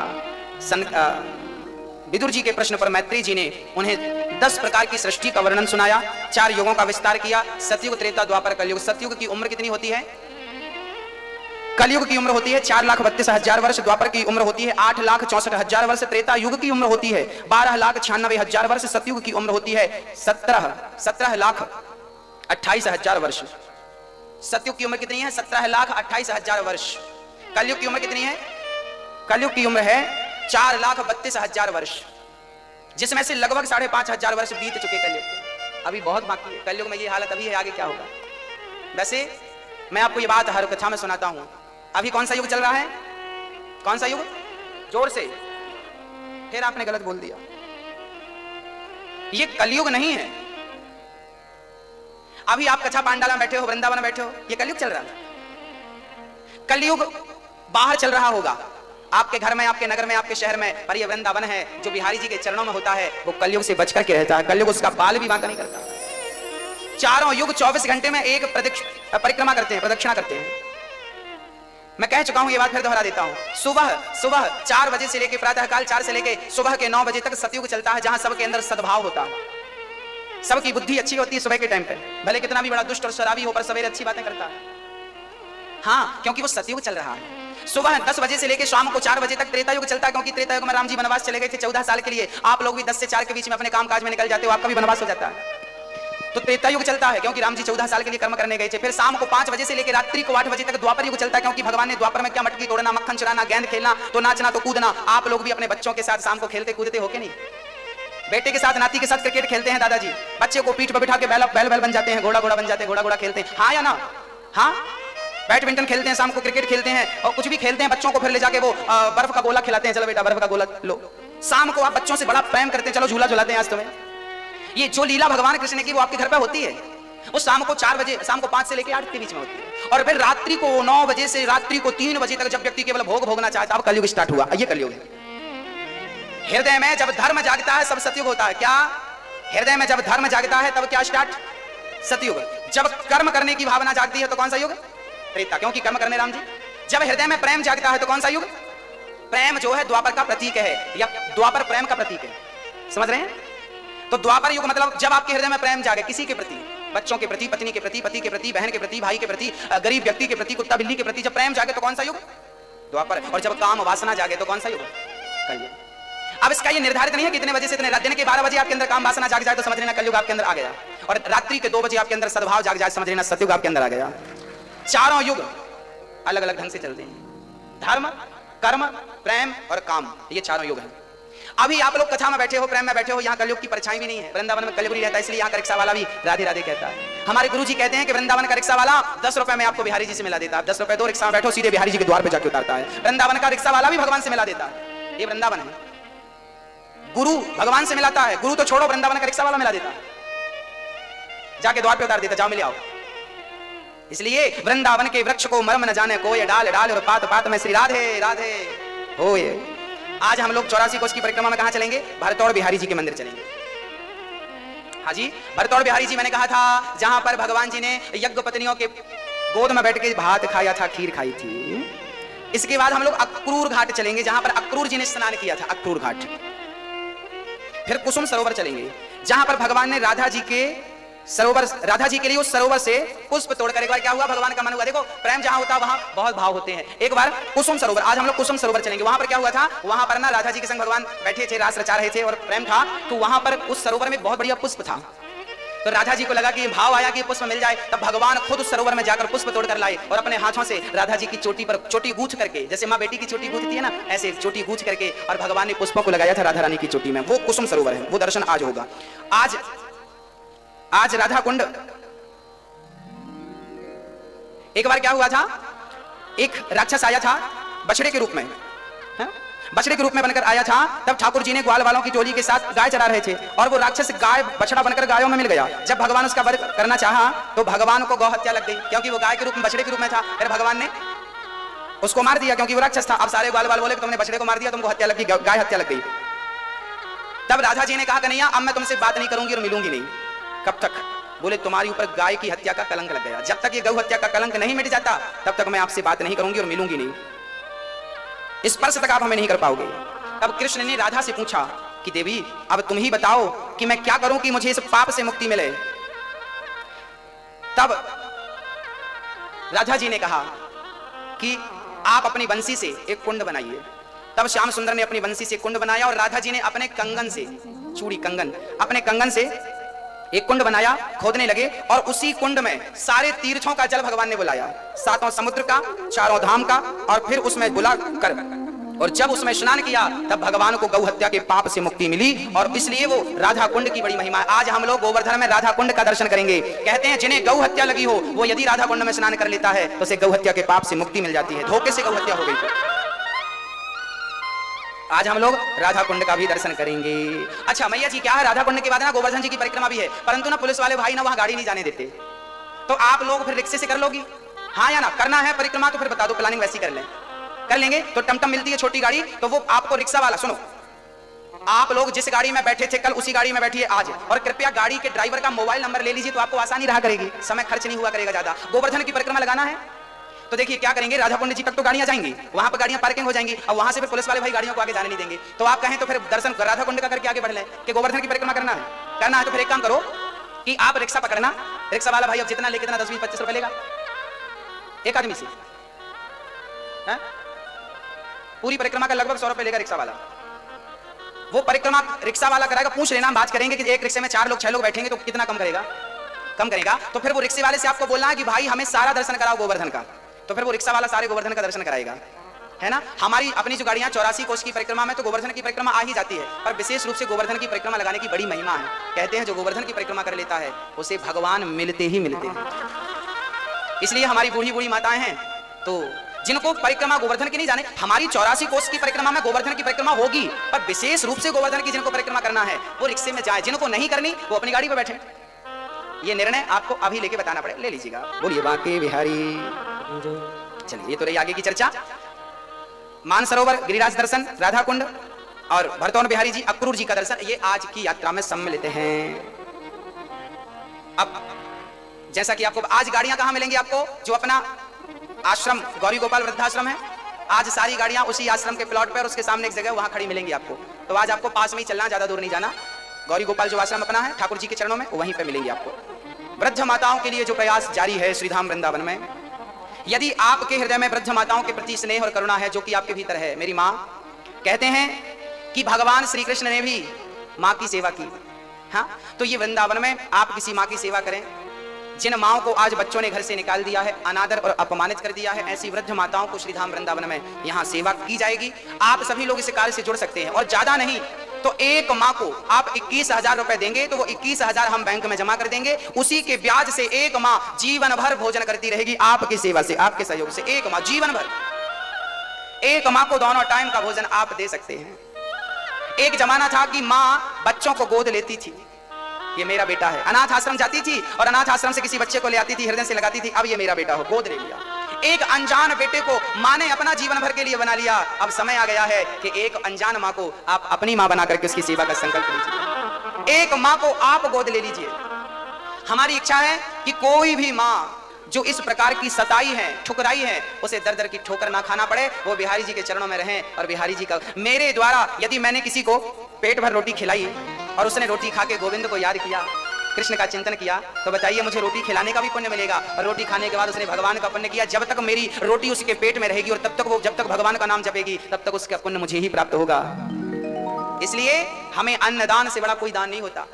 विदुर जी के प्रश्न पर मैत्री जी ने उन्हें 10 प्रकार की सृष्टि का वर्णन सुनाया, 4 युगों का विस्तार किया, सतयुग, त्रेता, द्वापर, कलयुग। सतयुग की उम्र कितनी होती है? कलयुग की उम्र होती है 4,32,000 वर्ष, द्वापर की उम्र होती है 8,64,000 वर्ष, त्रेता युग की उम्र होती है 12,96,000 वर्ष, सतयुग की उम्र होती है 17,28,000 वर्ष। सतयुग की उम्र कितनी है? 17,28,000 वर्ष। कलयुग की उम्र कितनी है? कलयुग की उम्र है 4,32,000 वर्ष, जिसमें से लगभग 5,500 वर्ष बीत चुके कलयुग। अभी बहुत बाकी है। कलयुग में ये हालत अभी है, आगे क्या होगा? वैसे मैं आपको ये बात हर कथा में सुनाता हूं। अभी कौन सा युग चल रहा है? कौन सा युग? जोर से। फिर आपने गलत बोल दिया। ये कलयुग नहीं है। अभी आप कथा पांडाला में बैठे हो, वृंदावन में बैठे हो, ये कलयुग चल रहा है। कलयुग बाहर चल रहा होगा, आपके घर में, आपके नगर में, आपके शहर में, पर ये वृंदावन है जो बिहारी जी के चरणों में होता है, वो कलयुग से बच करके रहता है। कलयुग उसका बाल भी बांका नहीं करता। चारों युग 24 घंटे में एक परिक्रमा करते हैं, प्रदक्षिणा करते हैं। मैं कह चुका हूं, ये बात फिर दोहरा देता हूं। सुबह 4 बजे से लेकर प्रातः काल 4 से लेकर सुबह के 9 बजे तक सतयुग चलता है, जहां सबके अंदर सद्भाव होता है, सबकी बुद्धि अच्छी होती है। सुबह के टाइम पे भले कितना भी बड़ा दुष्ट और शराबी हो, पर सवेरे अच्छी बातें करता है। हाँ, क्योंकि वो सतयुग चल रहा है। सुबह 10 बजे से लेकर शाम को 4 बजे तक त्रेता युग चलता है, क्योंकि त्रेता युग में राम जी वनवास चले गए थे 14 साल के लिए। आप लोग भी 10 से 4 के बीच में अपने काम काज में निकल जाते हो, आपका भी वनवास हो जाता है। तो त्रेता युग चलता है क्योंकि राम जी 14 साल के लिए कर्म करने गए थे। फिर शाम को 5 बजे से लेकर रात्रि को 8 बजे तक द्वापर युग चलता है, क्योंकि भगवान ने द्वापर में क्या मटकी तोड़ना, मक्खन चुराना, गेंद खेलना, तो नाचना, तो कूदना। आप लोग भी अपने बच्चों के साथ शाम को खेलते कूदते हो कि नहीं? बेटे के साथ, नाती के साथ क्रिकेट खेलते हैं दादाजी, बच्चे को पीठ पर बिठा के बैल बन जाते हैं, घोड़ा बन जाते हैं, घोड़ा खेलते हैं, हाँ या ना? हाँ, बैडमिंटन खेलते हैं, शाम को क्रिकेट खेलते हैं, और कुछ भी खेलते हैं। बच्चों को फिर ले जाके वो बर्फ का गोला खिलाते हैं, चलो बेटा बर्फ का गोला लो। शाम को आप बच्चों से बड़ा प्रेम करते हैं, चलो झूला झुलाते हैं आज तुम्हें। ये जो लीला भगवान कृष्ण ने की वो आपके घर पे होती है। वो शाम को 4 बजे, शाम को 5 से लेकर 8 के बीच में होती है। और फिर रात्रि को 9 बजे से रात्रि को 3 बजे तक जब व्यक्ति केवल भोग भोगना चाहता है, अब कलयुग स्टार्ट हुआ। ये कलयुग है। हृदय में जब धर्म जागता है सब सतयुग होता है। क्या? हृदय में जब धर्म जागता है तब क्या स्टार्ट? सतयुग। जब कर्म करने की भावना जागती है तो कौन सा युग? त्रेता, क्योंकि कर्म करने राम जी। जब हृदय में प्रेम जागता है तो कौन सा युग? प्रेम जो है द्वापर का प्रतीक है, या द्वापर प्रेम का प्रतीक है। समझ रहे हैं? तो द्वापर युग मतलब जब आपके हृदय में प्रेम जागे किसी के प्रति, बच्चों के प्रति, पत्नी के प्रति, पति के प्रति, बहन के प्रति, भाई के प्रति, गरीब व्यक्ति के प्रति, कुत्ता बिल्ली के प्रति, जब प्रेम जागे तो कौन सा युग? द्वापर। और जब काम वासना जागे तो कौन सा युग? कलयुग। अब इसका ये निर्धारित नहीं है कितने बजे से इतने, दिन के 12 बजे आपके अंदर काम वासना जाग जाए तो समझ लेना कलयुग आपके अंदर आ गया, और रात्रि के 2 बजे आपके अंदर सद्भाव जाग जाए समझ लेना सतयुग आपके अंदर आ गया। चारों युग अलग अलग ढंग से चलते हैं। धर्म, कर्म, प्रेम और काम, ये चारों युग हैं। अभी आप लोग कथा में बैठे हो, प्रेम में बैठे हो, यहाँ कलयुग की परछाई भी नहीं है। वृंदावन में कलयुग नहीं रहता, इसलिए यहाँ का रिक्शा वाला भी राधे राधे कहता है। हमारे गुरुजी कहते हैं कि वृंदावन का रिक्शा वाला 10 रुपए में आपको बिहारी जी से मिला देता है। 10 रुपए दो, रिक्शा में बैठो, सीधे बिहारी जी के द्वार पे जाके उतारता है। वृंदावन का रिक्शा वाला भी भगवान से मिला देता है। ये वृंदावन है। गुरु भगवान से मिलाता है, गुरु तो छोड़ो, वृंदावन का रिक्शा वाला मिला देता है, जाके द्वार पे उतार देता, जाओ मिले आओ। इसलिए वृंदावन के वृक्ष को मर्म न जाने कोई, डाल डाल और पात पात में श्री राधे राधे होए। आज हम लोग 84 कोस की परिक्रमा में कहां चलेंगे? भरतौड़ बिहारी जी के मंदिर चलेंगे। हाँ जी, भरतौड़ बिहारी जी मैंने कहा था जहां पर भगवान जी ने यज्ञ पत्नियों के गोद में बैठ के भात खाया था, खीर खाई थी। इसके बाद हम लोग अक्रूर घाट चलेंगे, जहां पर अक्रूर जी ने स्नान किया था, अक्रूर घाट। फिर कुसुम सरोवर चलेंगे, जहां पर भगवान ने राधा जी के लिए उस सरोवर से पुष्प तोड़कर, एक बार क्या हुआ, भगवान का मन हुआ। देखो प्रेम जहां होता है वहां बहुत भाव होते हैं। एक बार कुसुम सरोवर, आज हम लोग कुसुम सरोवर चलेंगे। वहां पर क्या हुआ था, वहां पर ना राधा जी के संग भगवान बैठे थे, रास रचा रहे थे और प्रेम था, तो वहां पर उस सरोवर में बहुत बढ़िया पुष्प था। तो राधा जी को लगा कि भाव आया कि पुष्प मिल जाए, तब भगवान खुद उस सरोवर में जाकर पुष्प तोड़कर लाए और अपने हाथों से राधा जी की चोटी पर चोटी गूंथ करके, जैसे माँ बेटी की चोटी गूंथती है ना, ऐसे चोटी गूंथ करके और भगवान ने पुष्पों को लगाया था राधा रानी की चोटी में। वो कुसुम सरोवर है, वो दर्शन आज होगा। आज राधा कुंड, एक बार क्या हुआ था, एक राक्षस आया था बछड़े के रूप में, बछड़े के रूप में बनकर आया था। तब ठाकुर जी ने ग्वाल वालों की टोली के साथ गाय चरा रहे थे और वो राक्षस गाय बछड़ा बनकर गायों में मिल गया। जब भगवान उसका वध करना चाहा तो भगवान को गौ हत्या लग गई, क्योंकि वो गाय के रूप में, बछड़े के रूप में था। फिर भगवान ने उसको मार दिया, क्योंकि वो राक्षस था। अब सारे ग्वाल वाल बोले तुमने बछड़े को मार दिया, तुमको हत्या लग गई, गाय हत्या लग गई। तब राधा जी ने कहा कन्हैया अब मैं तुमसे बात नहीं करूंगी और मिलूंगी नहीं। कब तक? बोले तुम्हारी ऊपर गाय की हत्या का कलंक लग गया, जब तक ये गौ हत्या का कलंक नहीं मिट जाता तब तक मैं आपसे बात नहीं करूंगी और मिलूंगी नहीं, स्पर्श तक आप हमें नहीं कर पाओगे। तब कृष्ण ने राधा से पूछा कि देवी अब तुम ही बताओ कि मैं क्या करूं कि मुझे इस पाप से मुक्ति मिले। तब राधा जी ने कहा कि आप अपनी बंसी से एक कुंड बनाइए। तब श्याम सुंदर ने अपनी बंसी से कुंड बनाया और राधा जी ने अपने कंगन से, चूड़ी कंगन, अपने कंगन से एक कुंड बनाया, खोदने लगे और उसी कुंड में सारे तीर्थों का जल भगवान ने बुलाया, 7 समुद्र का, 4 धाम का, और फिर उसमें बुला कर और जब उसमें स्नान किया तब भगवान को गौ हत्या के पाप से मुक्ति मिली और इसलिए वो राधा कुंड की बड़ी महिमा है। आज हम लोग गोवर्धन में राधा कुंड का दर्शन करेंगे। कहते हैं जिन्हें गौ हत्या लगी हो वो यदि राधा कुंड में स्नान कर लेता है तो उसे गौ हत्या के पाप से मुक्ति मिल जाती है। धोखे से गौ हत्या हो गई तो आज हम लोग राधा कुंड का भी दर्शन करेंगे। अच्छा मैया जी क्या है, राधा कुंड के बाद ना गोवर्धन जी की परिक्रमा भी है, परंतु ना पुलिस वाले भाई ना वहां गाड़ी नहीं जाने देते, तो आप लोग फिर रिक्शे से कर लोगी? हाँ या ना? करना है परिक्रमा तो फिर बता दो, प्लानिंग वैसी कर लेंगे। तो टमटम मिलती है छोटी गाड़ी, तो वो आपको रिक्शा वाला, सुनो आप लोग जिस गाड़ी में बैठे थे कल उसी गाड़ी में बैठिए आज, और कृपया गाड़ी के ड्राइवर का मोबाइल नंबर ले लीजिए, तो आपको आसानी रहा करेगी, समय खर्च नहीं हुआ करेगा ज्यादा। गोवर्धन की परिक्रमा लगाना है तो देखिए क्या करेंगे, राधा कुंड जी तक तो गाड़ियां जाएंगी, वहां पर गाड़ियां पार्किंग हो जाएंगी और वहां से फिर पुलिस वाले भाई गाड़ियों को आगे जाने नहीं देंगे। तो आप कहें तो फिर दर्शन राधा कुंड का करके आगे बढ़ लें कि गोवर्धन की परिक्रमा करना है तो फिर एक काम करो कि आप रिक्शा पकड़ना, रिक्शा वाला भाई अब जितना ले कितना 10-20-25 रुपए लेगा एक आदमी से, पूरी परिक्रमा का लगभग 100 रुपए लेगा रिक्शा वाला। वो परिक्रमा रिक्शा वाला कराएगा, पूछ लेना, बात करेंगे कि एक रिक्शे में 4 लोग 6 लोग बैठेंगे तो कितना कम करेगा। तो फिर वो रिक्शे वाले से आपको बोलना है कि भाई हमें सारा दर्शन कराओ गोवर्धन का, तो फिर वो रिक्शा वाला सारे गोवर्धन का दर्शन कराएगा, है ना। हमारी अपनी जो गाड़ियां 84 कोष की परिक्रमा में तो गोवर्धन की परिक्रमा आ ही जाती है, पर विशेष रूप से गोवर्धन की परिक्रमा लगाने की बड़ी महिमा है। कहते हैं जो गोवर्धन की परिक्रमा कर लेता है उसे भगवान मिलते ही मिलते हैं। इसलिए हमारी बूढ़ी माताएं हैं तो जिनको परिक्रमा गोवर्धन की नहीं जाने, हमारी 84 कोष की परिक्रमा में गोवर्धन की परिक्रमा होगी, पर विशेष रूप से गोवर्धन की जिनको परिक्रमा करना है वो रिक्शे में जाए, जिनको नहीं करनी वो अपनी गाड़ी पर बैठे। ये निर्णय आपको अभी लेके बताना पड़े, ले लीजिएगा। बोलिए बांके बिहारी। चलिए ये तो रही आगे की चर्चा। मानसरोवर गिरिराज दर्शन, राधा कुंड और भरतौन बिहारी जी अक्रूर जी का दर्शन, ये आज की यात्रा में सम्मिलित हैं। अब जैसा कि आपको आज गाड़ियां कहां मिलेंगी आपको, जो अपना आश्रम गौरी गोपाल वृद्धाश्रम है, आज सारी गाड़ियां उसी आश्रम के प्लॉट पर उसके सामने एक जगह वहां खड़ी मिलेंगी आपको। तो आज आपको पास में ही चलना, ज्यादा दूर नहीं जाना। गौरी गोपाल जो आश्रम अपना है ठाकुर जी के चरणों में, वहीं पे मिलेंगी आपको। वृद्ध माताओं के लिए जो प्रयास जारी है श्रीधाम वृंदावन में, यदि आपके हृदय में वृद्ध माताओं के प्रति स्नेह और करुणा है, जो कि आपके भीतर है, मेरी माँ कहते हैं कि भगवान श्री कृष्ण ने भी माँ की सेवा की। हाँ, तो ये वृंदावन में आप किसी माँ की सेवा करें। जिन माओं को आज बच्चों ने घर से निकाल दिया है, अनादर और अपमानित कर दिया है, ऐसी वृद्ध माताओं को श्रीधाम वृंदावन में यहाँ सेवा की जाएगी। आप सभी लोग इस कार्य से जुड़ सकते हैं और ज्यादा नहीं तो एक माँ को आप 21,000 रुपए देंगे तो वो 21,000 हम बैंक में जमा कर देंगे। उसी के ब्याज से एक माँ जीवन भर भोजन करती रहेगी आपकी सेवा से, आपके सहयोग से। एक माँ जीवन भर, एक माँ को दोनों टाइम का भोजन आप दे सकते हैं। एक जमाना था कि माँ बच्चों को गोद लेती थी, ये मेरा बेटा है। अनाथ आश्रम जाती थी और अनाथ आश्रम से किसी बच्चे को ले आती थी, हृदय से लगाती थी, अब ये मेरा बेटा हो, गोद ले लिया। एक अनजान बेटे को माँ ने अपना जीवन भर के लिए बना लिया। अब समय आ गया है कि एक अनजान माँ को आप अपनी माँ बना करके उसकी सेवा का संकल्प लीजिए। एक माँ को आप गोद ले लीजिए। हमारी इच्छा है कि कोई भी माँ जो इस प्रकार की सताई है, ठुकराई है, उसे दर दर की ठोकर ना खाना पड़े, वो बिहारी जी के चरणों में रहें। और बिहारी जी का मेरे द्वारा यदि मैंने किसी को पेट भर रोटी खिलाई और उसने रोटी खा के गोविंद को याद किया, कृष्ण का चिंतन किया, तो बताइए मुझे रोटी खिलाने का भी पुण्य मिलेगा और रोटी खाने के बाद उसने भगवान का पुण्य किया। जब तक मेरी रोटी उसके पेट में रहेगी और जब तक भगवान का नाम जपेगी, तब तक उसका पुण्य मुझे ही प्राप्त होगा। इसलिए हमें अन्नदान से बड़ा कोई दान नहीं होता।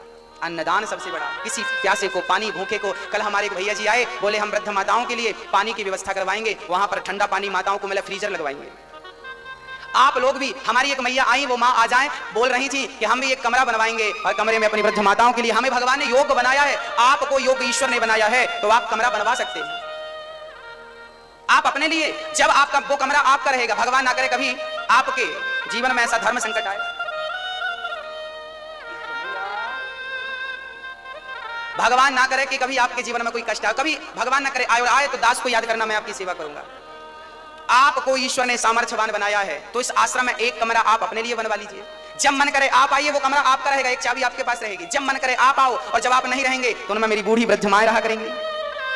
अन्नदान सबसे बड़ा। किसी प्यासे को पानी, भूखे को, कल हमारे एक भैया जी आए, बोले हम वृद्ध माताओं के लिए पानी की व्यवस्था करवाएंगे, वहां पर ठंडा पानी माताओं को मिले, फ्रीजर लगवाएंगे। आप लोग भी, हमारी एक मैया आई, वो माँ आ जाएं, बोल रही थी कि हम भी एक कमरा बनवाएंगे और कमरे में अपनी वृद्ध माताओं के लिए, हमें भगवान ने योग बनाया है, आपको योग ईश्वर ने बनाया है, तो आप कमरा बनवा सकते हैं। आप अपने लिए, जब आपका वो कमरा आपका रहेगा, भगवान ना करे कभी आपके जीवन में ऐसा धर्म संकट आए, भगवान ना करे कि कभी आपके जीवन में कोई कष्ट आए, कभी भगवान ना करे आए तो दास को याद करना, मैं आपकी सेवा करूंगा। आपको ईश्वर ने सामर्थ्यवान बनाया है, तो इस आश्रम में एक कमरा आप अपने लिए बनवा लीजिए। जब मन करे आप आइए, वो कमरा आपका रहेगा, एक चाबी आपके पास रहेगी। जब मन करे आप आओ, और जब आप नहीं रहेंगे तो उनमें मेरी बूढ़ी वृद्ध माएं रहा करेंगी।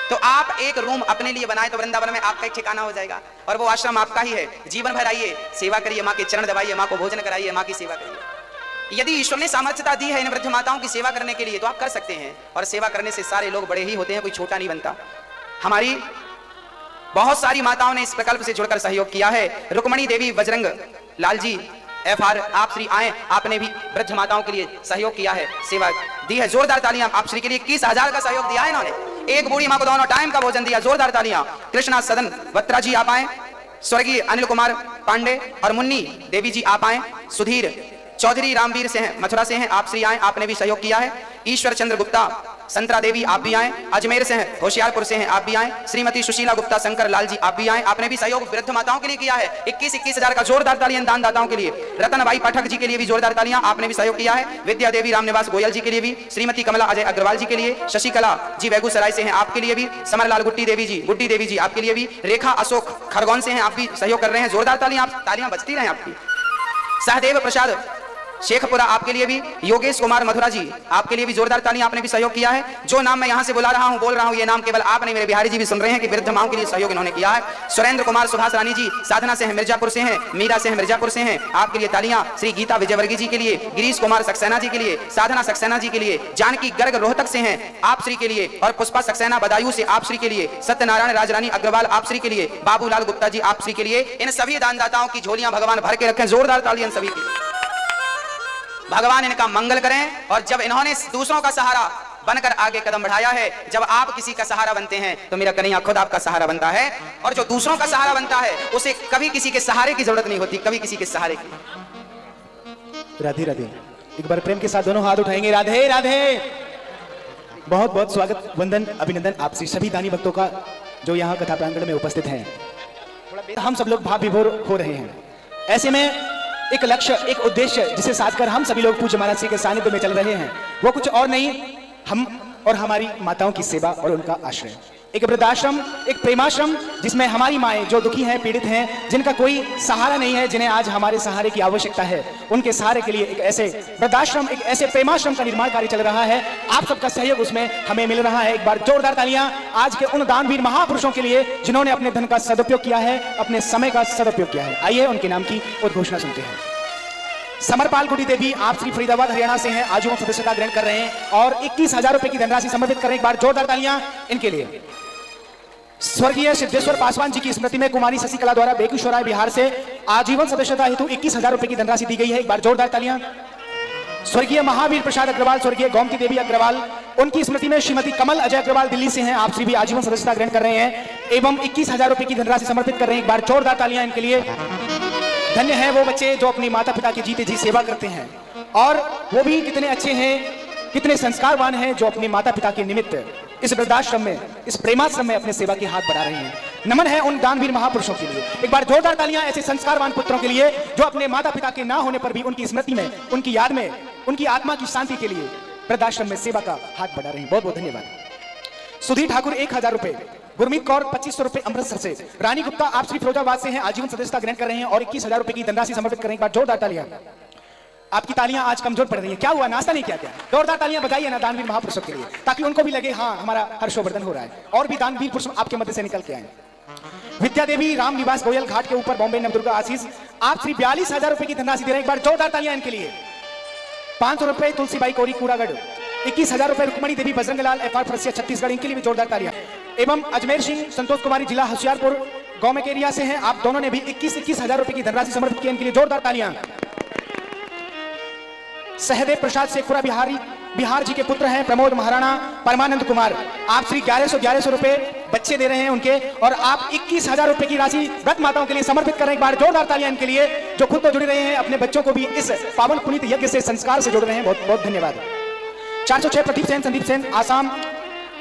तो आप एक रूम अपने लिए बनाए तो वृंदावन में आपका एक ठिकाना हो जाएगा और वो आश्रम आपका ही है। जीवन भर आइए, सेवा करिए, माँ के चरण दबाइए, माँ को भोजन कराइए, माँ की सेवा करिए। यदि ईश्वर ने सामर्थ्यता दी है इन वृद्ध माताओं की सेवा करने के लिए, तो आप कर सकते हैं। और सेवा करने से सारे लोग बड़े ही होते हैं, कोई छोटा नहीं बनता। हमारी बहुत सारी माताओं ने इस प्रकल्प से जुड़कर सहयोग किया है। रुक्मणी देवी, बजरंग लाल जी, FR आप श्री आए, आपने भी वृद्ध माताओं के लिए सहयोग किया है, सेवा दी है। जोरदार तालियां आप श्री के लिए। 21,000 का सहयोग दिया है इन्होंने। एक बूढ़ी माँ को दोनों टाइम का भोजन दिया, जोरदार तालियां। कृष्णा सदन बत्रा जी आप आए, स्वर्गीय अनिल कुमार पांडे और मुन्नी देवी जी आप आए, सुधीर चौधरी रामवीर से हैं, मथुरा से हैं, आप श्री आए, आपने भी सहयोग किया है। ईश्वर चंद्र गुप्ता, संतरा देवी आप भी आए, अजमेर से हैं, होशियारपुर से हैं, आप भी आए। श्रीमती सुशीला गुप्ता, शंकर लाल जी आप भी आए, आपने भी सहयोग वृद्ध माताओं के लिए किया है। 21,000 का जोरदार तालियां दान दाताओं के लिए। रतनबाई पाठक जी के लिए भी जोरदार तालियां, आपने भी सहयोग किया है। विद्या देवी रामनिवास गोयल जी के लिए भी, श्रीमती कमला अजय अग्रवाल जी के लिए, शशिकला जी बेगूसराय से हैं, आपके लिए भी। समरलाल गुड्डी देवी जी आपके लिए भी। रेखा अशोक खरगोन से हैं, आप भी सहयोग कर रहे हैं, जोरदार तालियां बजती रहे आपकी। सहदेव प्रसाद शेखपुरा आपके लिए भी। योगेश कुमार मथुरा जी आपके लिए भी जोरदार तालियां, आपने भी सहयोग किया है। जो नाम मैं यहां से बोल रहा हूं, ये नाम केवल आप नहीं, मेरे बिहारी जी भी सुन रहे हैं कि वृद्ध माओं के लिए सहयोग इन्होंने किया है। सुरेंद्र कुमार सुभाष रानी जी साधना से हैं, मिर्जापुर से हैं, मीरा से हैं, मिर्जापुर से हैं, आपके लिए तालियां। श्री गीता विजयवर्गीय जी के लिए, गिरीश कुमार सक्सेना जी के लिए, साधना सक्सेना जी के लिए, जानकी गर्ग रोहतक से हैं, आप श्री के लिए, और पुष्पा सक्सेना बदायूं से आप श्री के लिए, सत्यनारायण राजरानी अग्रवाल आप श्री के लिए, बाबूलाल गुप्ता जी आप श्री के लिए। इन सभी दानदाताओं की झोलियां भगवान भर के रखें, जोरदार तालियां सभी की। भगवान इनका मंगल करें। और जब इन्होंने दूसरों का सहारा बनकर आगे कदम बढ़ाया है, जब आप किसी का सहारा बनते हैं तो मेरा कन्हैया खुद आपका सहारा बनता है। और जो दूसरों का सहारा बनता है उसे कभी किसी के सहारे की जरूरत नहीं होती, कभी किसी के सहारे की। राधे राधे। एक बार प्रेम के साथ दोनों हाथ उठाएंगे। राधे राधे। बहुत बहुत स्वागत, वंदन, अभिनंदन आपसे सभी दानी भक्तों का जो यहाँ कथा प्रांगण में उपस्थित हैं। हम सब लोग भाव विभोर हो रहे हैं। ऐसे में एक लक्ष्य, एक उद्देश्य जिसे साथ कर हम सभी लोग पूज्य महाराज जी के सानिध्य में चल रहे हैं, वो कुछ और नहीं, हम और हमारी माताओं की सेवा और उनका आश्रय। एक वृद्धाश्रम, एक प्रेमाश्रम, जिसमें हमारी माएं जो दुखी हैं, पीड़ित हैं, जिनका कोई सहारा नहीं है, जिन्हें आज हमारे सहारे की आवश्यकता है, उनके सहारे के लिए एक ऐसे वृद्धाश्रम, एक ऐसे प्रेमाश्रम का निर्माण कार्य चल रहा है। आप सबका सहयोग उसमें हमें मिल रहा है। एक बार जोरदार तालियां आज के उन दानवीर महापुरुषों के लिए जिन्होंने अपने धन का सदुपयोग किया है, अपने समय का सदुपयोग किया है। आइए उनके नाम की उद्घोषणा सुनते हैं। समरपाल गुडी देवी आप श्री फरीदाबाद हरियाणा से हैं, आजीवन सदस्यता ग्रहण कर रहे हैं और 21,000 रुपए की धनराशि समर्पित कर रहे हैं। एक बार जोरदार तालियां इनके लिए। स्वर्गीय सिद्धेश्वर पासवान जी की स्मृति में कुमारी शशिकला द्वारा बेगूसराय बिहार से आजीवन सदस्यता हेतु 21,000 रुपए की धनराशि दी गई है। एक बार जोरदार तालियां। स्वर्गीय महावीर प्रसाद अग्रवाल, स्वर्गीय गोमती देवी अग्रवाल, उनकी स्मृति में श्रीमती कमल अजय अग्रवाल दिल्ली से हैं, आप श्री भी आजीवन सदस्यता ग्रहण कर रहे हैं एवं 21,000 रुपए की धनराशि समर्पित कर रहे हैं। एक बार जोरदार तालियां इनके लिए। धन्य है वो बच्चे जो अपने माता पिता की जीते जी सेवा करते हैं, और वो भी कितने अच्छे हैं, कितने संस्कारवान हैं, जो अपने माता पिता के निमित्त इस वृद्धाश्रम में, इस प्रेमाश्रम में अपने सेवा के हाथ बढ़ा रहे हैं। नमन है उन दानवीर महापुरुषों के लिए। एक बार जोरदार तालियां ऐसे संस्कारवान पुत्रों के लिए जो अपने माता पिता के ना होने पर भी उनकी स्मृति में, उनकी याद में, उनकी आत्मा की शांति के लिए वृद्धाश्रम में सेवा का हाथ बढ़ा रहे हैं। बहुत बहुत धन्यवाद। सुधीर ठाकुर 1,000 रुपए, गुरमीत कौर 2500 रुपए अमृतसर से, रानी गुप्ता आप श्री फिरोजाबाद से हैं, आजीवन सदस्यता ग्रहण कर रहे हैं और 21,000 रुपए की धनराशि समर्पित करें। एक बार जोरदार तालियां। आपकी तालियां आज कमजोर पड़ रही हैं, क्या हुआ, नाश्ता नहीं किया क्या? जोरदार तालियां बजाइए ना दानवीर महापुरुषों के लिए, ताकि उनको भी लगे हाँ हमारा हर्षवर्धन हो रहा है और भी दानवीर पुरुष आपके मध्य से निकल के आए। विद्या देवी राम निवास गोयल घाट के ऊपर बॉम्बे नवदुर्गा आशीष आप श्री 42,000 रुपए की धनराशि दे रहे हैं, एक बार जोरदार तालियां इनके लिए। 500 रुपए तुलसीबाई कोरी कूड़ागढ़, 21,000 रुपए रुक्मणी देवी बजरंगलाल एफआर फरसिया छत्तीसगढ़, इनके लिए भी जोरदार तालियां। एवं अजमेर सिंह संतोष कुमारी जिला होशियारपुर गांव में एरिया से हैं, आप दोनों ने भी 21,000 रुपए की धनराशि समर्पित की, इनके लिए जोरदार तालियां। सहदेव प्रसाद शेखपुरा बिहार जी के पुत्र हैं प्रमोद महाराणा परमानंद कुमार, आप श्री 1111 रुपए बच्चे दे रहे हैं उनके, और आप 21,000 रुपए की राशि व्रत माताओं के लिए समर्पित कर रहे हैं, एक बार जोरदार तालियां इनके लिए, जो खुद तो जुड़े रहे हैं अपने बच्चों को भी इस पावन पुनीत यज्ञ से संस्कार से जोड़ रहे हैं, बहुत बहुत धन्यवाद। 406 प्रदीप सेन संदीप सेन आसाम,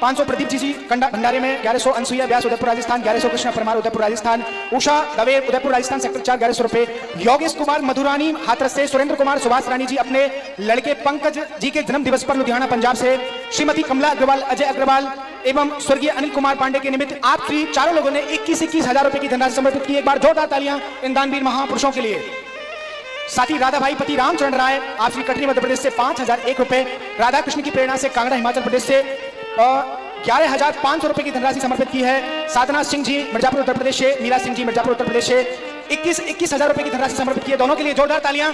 500 प्रदीप जी कंडा भंडारे में, 1100 अनसुईया व्यास उदयपुर राजस्थान, 1100 कृष्ण परमार उदयपुर राजस्थान, उषा दवे उदयपुर राजस्थान सेक्टर 4 1100 रुपए, योगेश कुमार मधुरानी हाथरस से, सुरेंद्र कुमार सुभाष रानी जी अपने लड़के पंकज जी के जन्म दिवस पर लुधियाना पंजाब से, श्रीमती कमला अग्रवाल अजय अग्रवाल एवं स्वर्गीय अनिल कुमार पांडे के निमित्त आप श्री चारों लोगों ने 21,000 रुपए की धनराशि समर्पित की, एक बार जोरदार तालियां इन दानवीर महापुरुषों के लिए। साथ ही राधा भाई पति रामचरण राय आप श्री कटनी मध्य प्रदेश से 5,001 रुपए, राधा कृष्ण की प्रेरणा से कांगड़ा हिमाचल प्रदेश से 11,500 रुपए की धनराशि समर्पित की है। साधना सिंह जी मिर्जापुर उत्तर प्रदेश से, मीरा सिंह जी मिर्जापुर उत्तर प्रदेश से 21,000 रुपए की धनराशि समर्पित की है, दोनों के लिए जोरदार तालियां।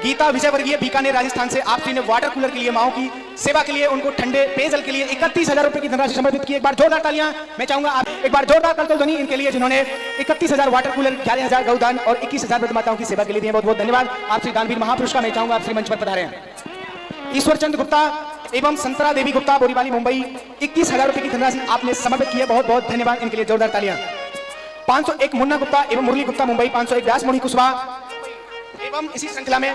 गीता विजयवर्गीय बीकानेर राजस्थान से आप ने वाटर कूलर के लिए माओ की सेवा के लिए उनको ठंडे पेयजल के लिए 31,000 रुपए की धनराशि समर्पित की, एक बार जोरदार तालियां। मैं चाहूंगा आप एक बार जोरदार करतल ध्वनि इनके लिए जिन्होंने 31,000 वाटर कूलर, 11,000 गौदान और 21,000 व्रत माताओं की सेवा के लिए दिए, बहुत बहुत धन्यवाद। आप श्री दानवीर महापुरुष का मैं चाहूंगा आप श्री मंच पर पधारें। ईश्वर चंद्र गुप्ता एवं संतरा देवी गुप्ता बोरीवाली मुंबई 21,000 रुपए की धनराशि आपने समर्पित की है, बहुत बहुत धन्यवाद, इनके लिए जोरदार तालियां। 501 मुन्ना गुप्ता एवं मुरली गुप्ता मुंबई, 501 व्यास मोहनी कुशवाहा एवं इसी श्रृंखला में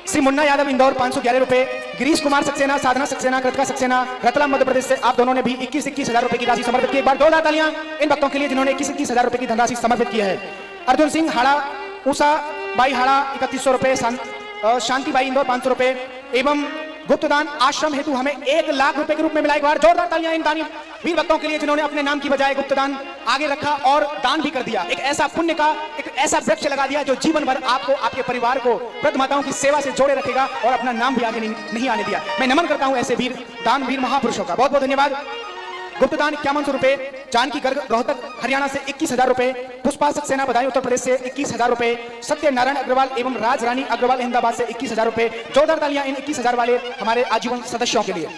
श्री मुन्ना यादव इंदौर 511 रुपए, गिरीश कुमार सक्सेना साधना सक्सेना कृतिका सक्सेना रतलाम मध्य प्रदेश से आप दोनों ने भी 21,000 रुपए की राशि समर्पित की, एक बार जोरदार तालियां इन भक्तों के लिए जिन्होंने 21,000 रुपए की धनराशि समर्पित की है। अर्जुन सिंह हाड़ा उषा बाई हाड़ा 3100 रुपए, शांति बाई इंदौर 500 रुपए एवं गुप्तदान आश्रम हेतु हमें 1,00,000 रुपए के रूप में मिला, एक बार जोरदार तालियां इन दानी वीर भक्तों के लिए जिन्होंने अपने नाम की बजाय गुप्तदान आगे रखा और दान भी कर दिया, एक ऐसा पुण्य का एक ऐसा वृक्ष लगा दिया जो जीवन भर आपको आपके परिवार को व्रत माताओं की सेवा से जोड़े रखेगा और अपना नाम भी आगे नहीं आने दिया। मैं नमन करता हूं ऐसे वीर महापुरुषों का, बहुत बहुत धन्यवाद। गुप्तदान 5100 रुपए, जानकी गर्ग रोहतक हरियाणा से 21,000 रुपए, पुष्पा सक्सेना बधाई उत्तर प्रदेश से 21,000 रुपए, सत्यनारायण अग्रवाल एवं राज रानी अग्रवाल अहमदाबाद से 21,000 रुपए, जोरदार तालियां इन 21,000 वाले हमारे आजीवन सदस्यों के लिए।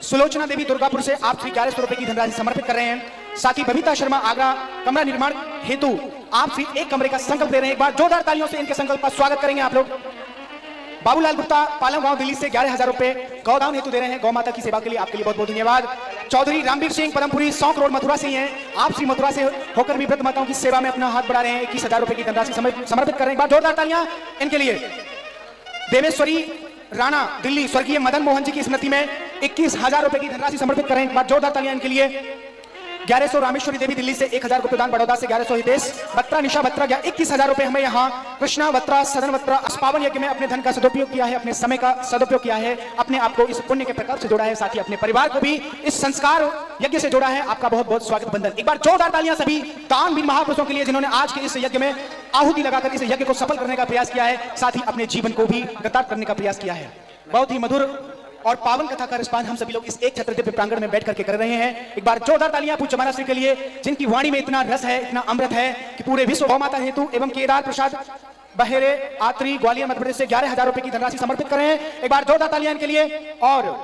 सुलोचना देवी दुर्गापुर से आप श्री 1100 रुपए की धनराशि समर्पित कर रहे हैं। साथ ही बबीता शर्मा आगरा कमरा निर्माण हेतु आप श्री 1 कमरे का संकल्प दे रहे हैं, एक बार जोरदार तालियों से इनके संकल्प का स्वागत करेंगे आप लोग। बाबूलाल गुप्ता पालम गांव दिल्ली से 11,000 रुपए गौदान हेतु दे रहे हैं, गौ माता की सेवा के लिए आपके लिए बहुत बहुत धन्यवाद। चौधरी रामवीर सिंह पदमपुरी 100 करोड़ मथुरा से ही हैं, आप श्री मथुरा से होकर भी व्रत माताओं की सेवा में अपना हाथ बढ़ा रहे हैं, 21,000 रुपए की धनराशि समर्पित कर रहे हैं, एक बार जोरदार तालियां इनके लिए। देवेश्वरी राणा दिल्ली स्वर्गीय मदन मोहन जी की स्मृति में 21,000 रुपए की धनराशि समर्पित कर रहे हैं, एक बार जोरदार तालियां इनके लिए। 1100 रामेश्वरी देवी दिल्ली से 1,000 गुप्तदान बड़ौदा से 1100 हितेश बत्रा निशा बत्रा 21,000 रुपए हमें यहाँ कृष्णा बत्रा सदन बत्रा पावन यज्ञ में अपने धन का सदुपयोग किया है, अपने समय का सदुपयोग किया है, अपने आप को इस पुण्य के प्रकल्प से जोड़ा है, साथ ही अपने परिवार को भी इस संस्कार यज्ञ से जोड़ा है। आपका बहुत बहुत स्वागत बंधन। एक बार जोरदार तालियां सभी दानवीर महापुरुषों के लिए जिन्होंने आज के इस यज्ञ में आहुति लगाकर इस यज्ञ को सफल करने का प्रयास किया है, साथ ही अपने जीवन को भी गतार्थ करने का प्रयास किया है। बहुत ही मधुर और पावन कथा का रिस्पान हम सभी लोग इस एक छत्र दिव्य प्रांगण में बैठ करके कर रहे हैं। एक बार जोरदार तालियां पूज्य महाराज श्री के लिए जिनकी वाणी में इतना रस है, इतना अमृत है कि पूरे विश्व गौ माता हेतु एवं केदार प्रसाद बहेरे आत्री ग्वालियर मध्य प्रदेश से 11,000 रुपए की धनराशि समर्पित कर रहे हैं, एक बार जोरदार तालियां इनके लिए। और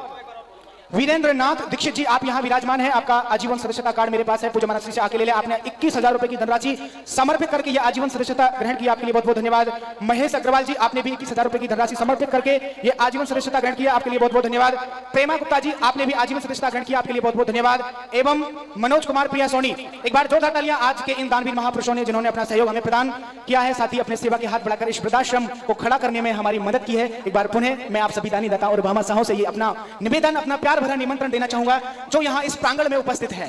वीरेंद्र नाथ दीक्षित जी आप यहाँ विराजमान हैं, आपका आजीवन सदस्यता कार्ड मेरे पास है, पूज्य महाराज श्री से आके ले ले। आपने 21,000 रुपए की धनराशि समर्पित करके ये आजीवन सदस्यता ग्रहण किया, आपके लिए बहुत बहुत धन्यवाद। महेश अग्रवाल जी आपने भी 21,000 रुपए की धनराशि समर्पित करके ये आजीवन सदस्यता ग्रहण किया, आपके लिए बहुत बहुत धन्यवाद। प्रेमा गुप्ता जी आपने भी आजीवन सदस्यता ग्रहण किया, आपके लिए बहुत बहुत धन्यवाद। एवं मनोज कुमार प्रिया सोनी, एक बार जोरदार तालियां आज के इन दानवीर महापुरुषों ने जिन्होंने अपना सहयोग हमें प्रदान किया है, साथ ही अपने सेवा के हाथ बढ़ाकर इस वृद्धाश्रम को खड़ा करने में हमारी मदद की है। एक बार पुनः मैं आप सभी दानी दाता और भामाशाहों से ये अपना निवेदन, अपना प्यार भरा निमंत्रण देना चाहूंगा जो यहाँ इस प्रांगण में उपस्थित है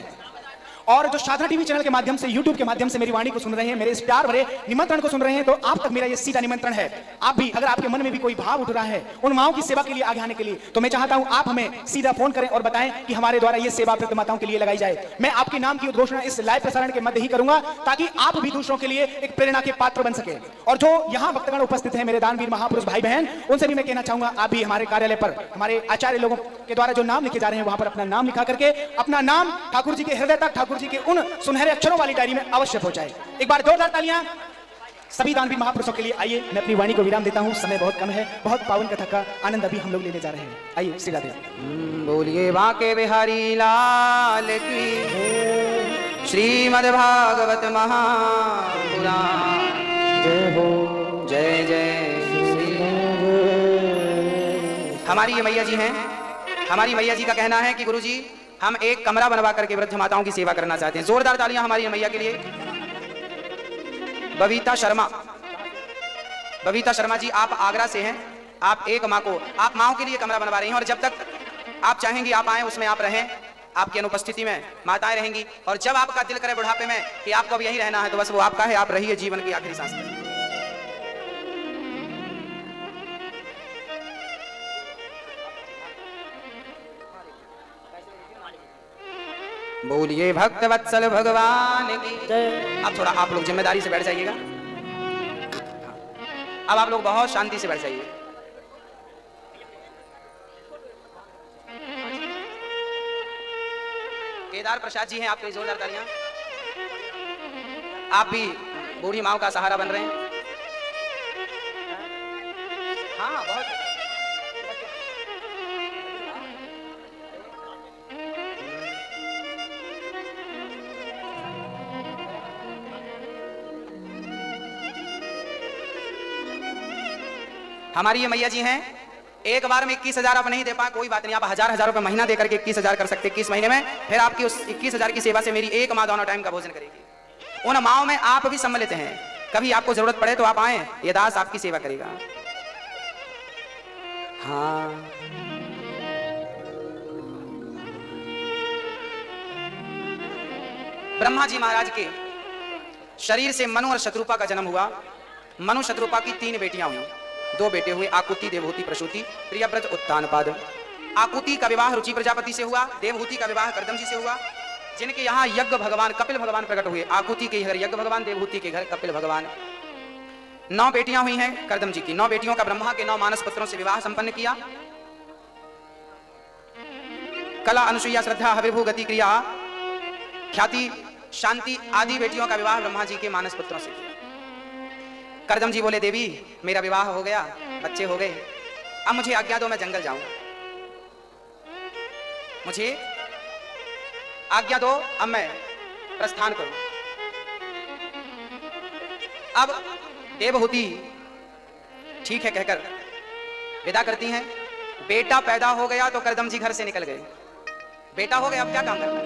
और जो साधना टीवी चैनल के माध्यम से, यूट्यूब के माध्यम से मेरी वाणी को सुन रहे हैं, मेरे इस प्यार भरे निमंत्रण को सुन रहे हैं, तो आप तक मेरा ये सीधा निमंत्रण है। आप भी अगर आपके मन में भी कोई भाव उठ रहा है उन माओं की सेवा के लिए आगे आने के लिए, तो मैं चाहता हूं आप हमें सीधा फोन करें और बताएं कि हमारे द्वारा ये सेवा वृद्ध माताओं के लिए लगाई जाए। मैं आपके नाम की उद्घोषणा इस लाइव प्रसारण के मध्य ही करूंगा ताकि आप भी दूसरों के लिए एक प्रेरणा के पात्र बन सके। और जो यहाँ भक्तगण उपस्थित हैं, मेरे दानवीर महापुरुष भाई बहन, उनसे भी मैं कहना चाहूंगा आप भी हमारे कार्यालय पर हमारे आचार्य लोगों के द्वारा जो नाम लिखे जा रहे हैं वहां पर अपना नाम लिखा करके अपना नाम ठाकुर जी के हृदय तक, ठाकुर जी के उन सुनहरे अक्षरों वाली डायरी में अवश्य पहुंचाए। एक बार जोरदार तालियां सभी दानवीर महापुरुषों के लिए। आइए मैं अपनी वाणी को विराम देता हूं, समय बहुत कम है, बहुत पावन कथा का आनंद अभी हम लोग लेने जा रहे हैं। आइए श्री राधे। बोलिए बांके बिहारी लाल की, श्रीमद् भागवत महापुराण। जय हो, जय जय श्री। हमारी ये मैया जी हैं, हमारी मैया जी का कहना है कि गुरुजी हम एक कमरा बनवा करके वृद्ध माताओं की सेवा करना चाहते हैं। जोरदार तालियां हमारी मैया के लिए। बबीता शर्मा, बबीता शर्मा जी आप आगरा से हैं। आप एक माँ को, आप माओं के लिए कमरा बनवा रही हैं और जब तक आप चाहेंगी आप आएं, उसमें आप रहें, आपकी अनुपस्थिति में माताएं रहेंगी। और जब आपका दिल करे बुढ़ापे में कि आपको अब यहीं रहना है तो बस वो आपका है, आप रहिए जीवन की आखिरी सांस तक। बोलिए भक्त वत्सल भगवान की। अब थोड़ा आप लोग जिम्मेदारी से बैठ जाइएगा। अब आप लोग बहुत शांति से बैठ जाइए। केदार प्रसाद जी हैं, आपके जोरदार तालियां। आप भी बूढ़ी माओ का सहारा बन रहे हैं। हाँ बहुत। हमारी ये मैया जी हैं, एक बार में 21,000 आप नहीं दे पाए, कोई बात नहीं, आप हजार रुपए महीना देकर के 21,000 कर सकते 21 महीने में। फिर आपकी उस 21,000 की सेवा से मेरी एक माँ दोनों टाइम का भोजन करेगी। उन माओं में आप भी सम्मिलित हैं, कभी आपको जरूरत पड़े तो आप आए, ये दास आपकी सेवा करेगा। हाँ ब्रह्मा जी महाराज के शरीर से मनु और शत्रुपा का जन्म हुआ। मनु शत्रुपा की 3 बेटियां हुई, 2 बेटे हुए, आकुति, देवहूति, प्रसूति, प्रियव्रत, उत्तानपाद। आकुति का विवाह रुचि प्रजापति से हुआ, देवहूति का विवाह कर्दम जी से हुआ, जिनके यहाँ यज्ञ भगवान कपिल भगवान प्रकट हुए। आकुति के घर यज्ञ भगवान, देवहूति के घर कपिल भगवान। 9 बेटियां हुई हैं कर्दम जी की। 9 बेटियों का ब्रह्मा के 9 मानस पुत्रों से विवाह संपन्न किया। कला, अनुसुईया, श्रद्धा, हविर्भू, गति, क्रिया, ख्याति, शांति आदि बेटियों का विवाह ब्रह्मा जी के मानस पुत्रों से किया। कर्दम जी बोले, देवी मेरा विवाह हो गया, बच्चे हो गए, अब मुझे आज्ञा दो, मैं जंगल जाऊं। मुझे आज्ञा दो, अब मैं प्रस्थान करूं। अब देवहूति ठीक है कहकर विदा करती हैं। बेटा पैदा हो गया तो कर्दम जी घर से निकल गए। बेटा हो गया, अब क्या काम करना।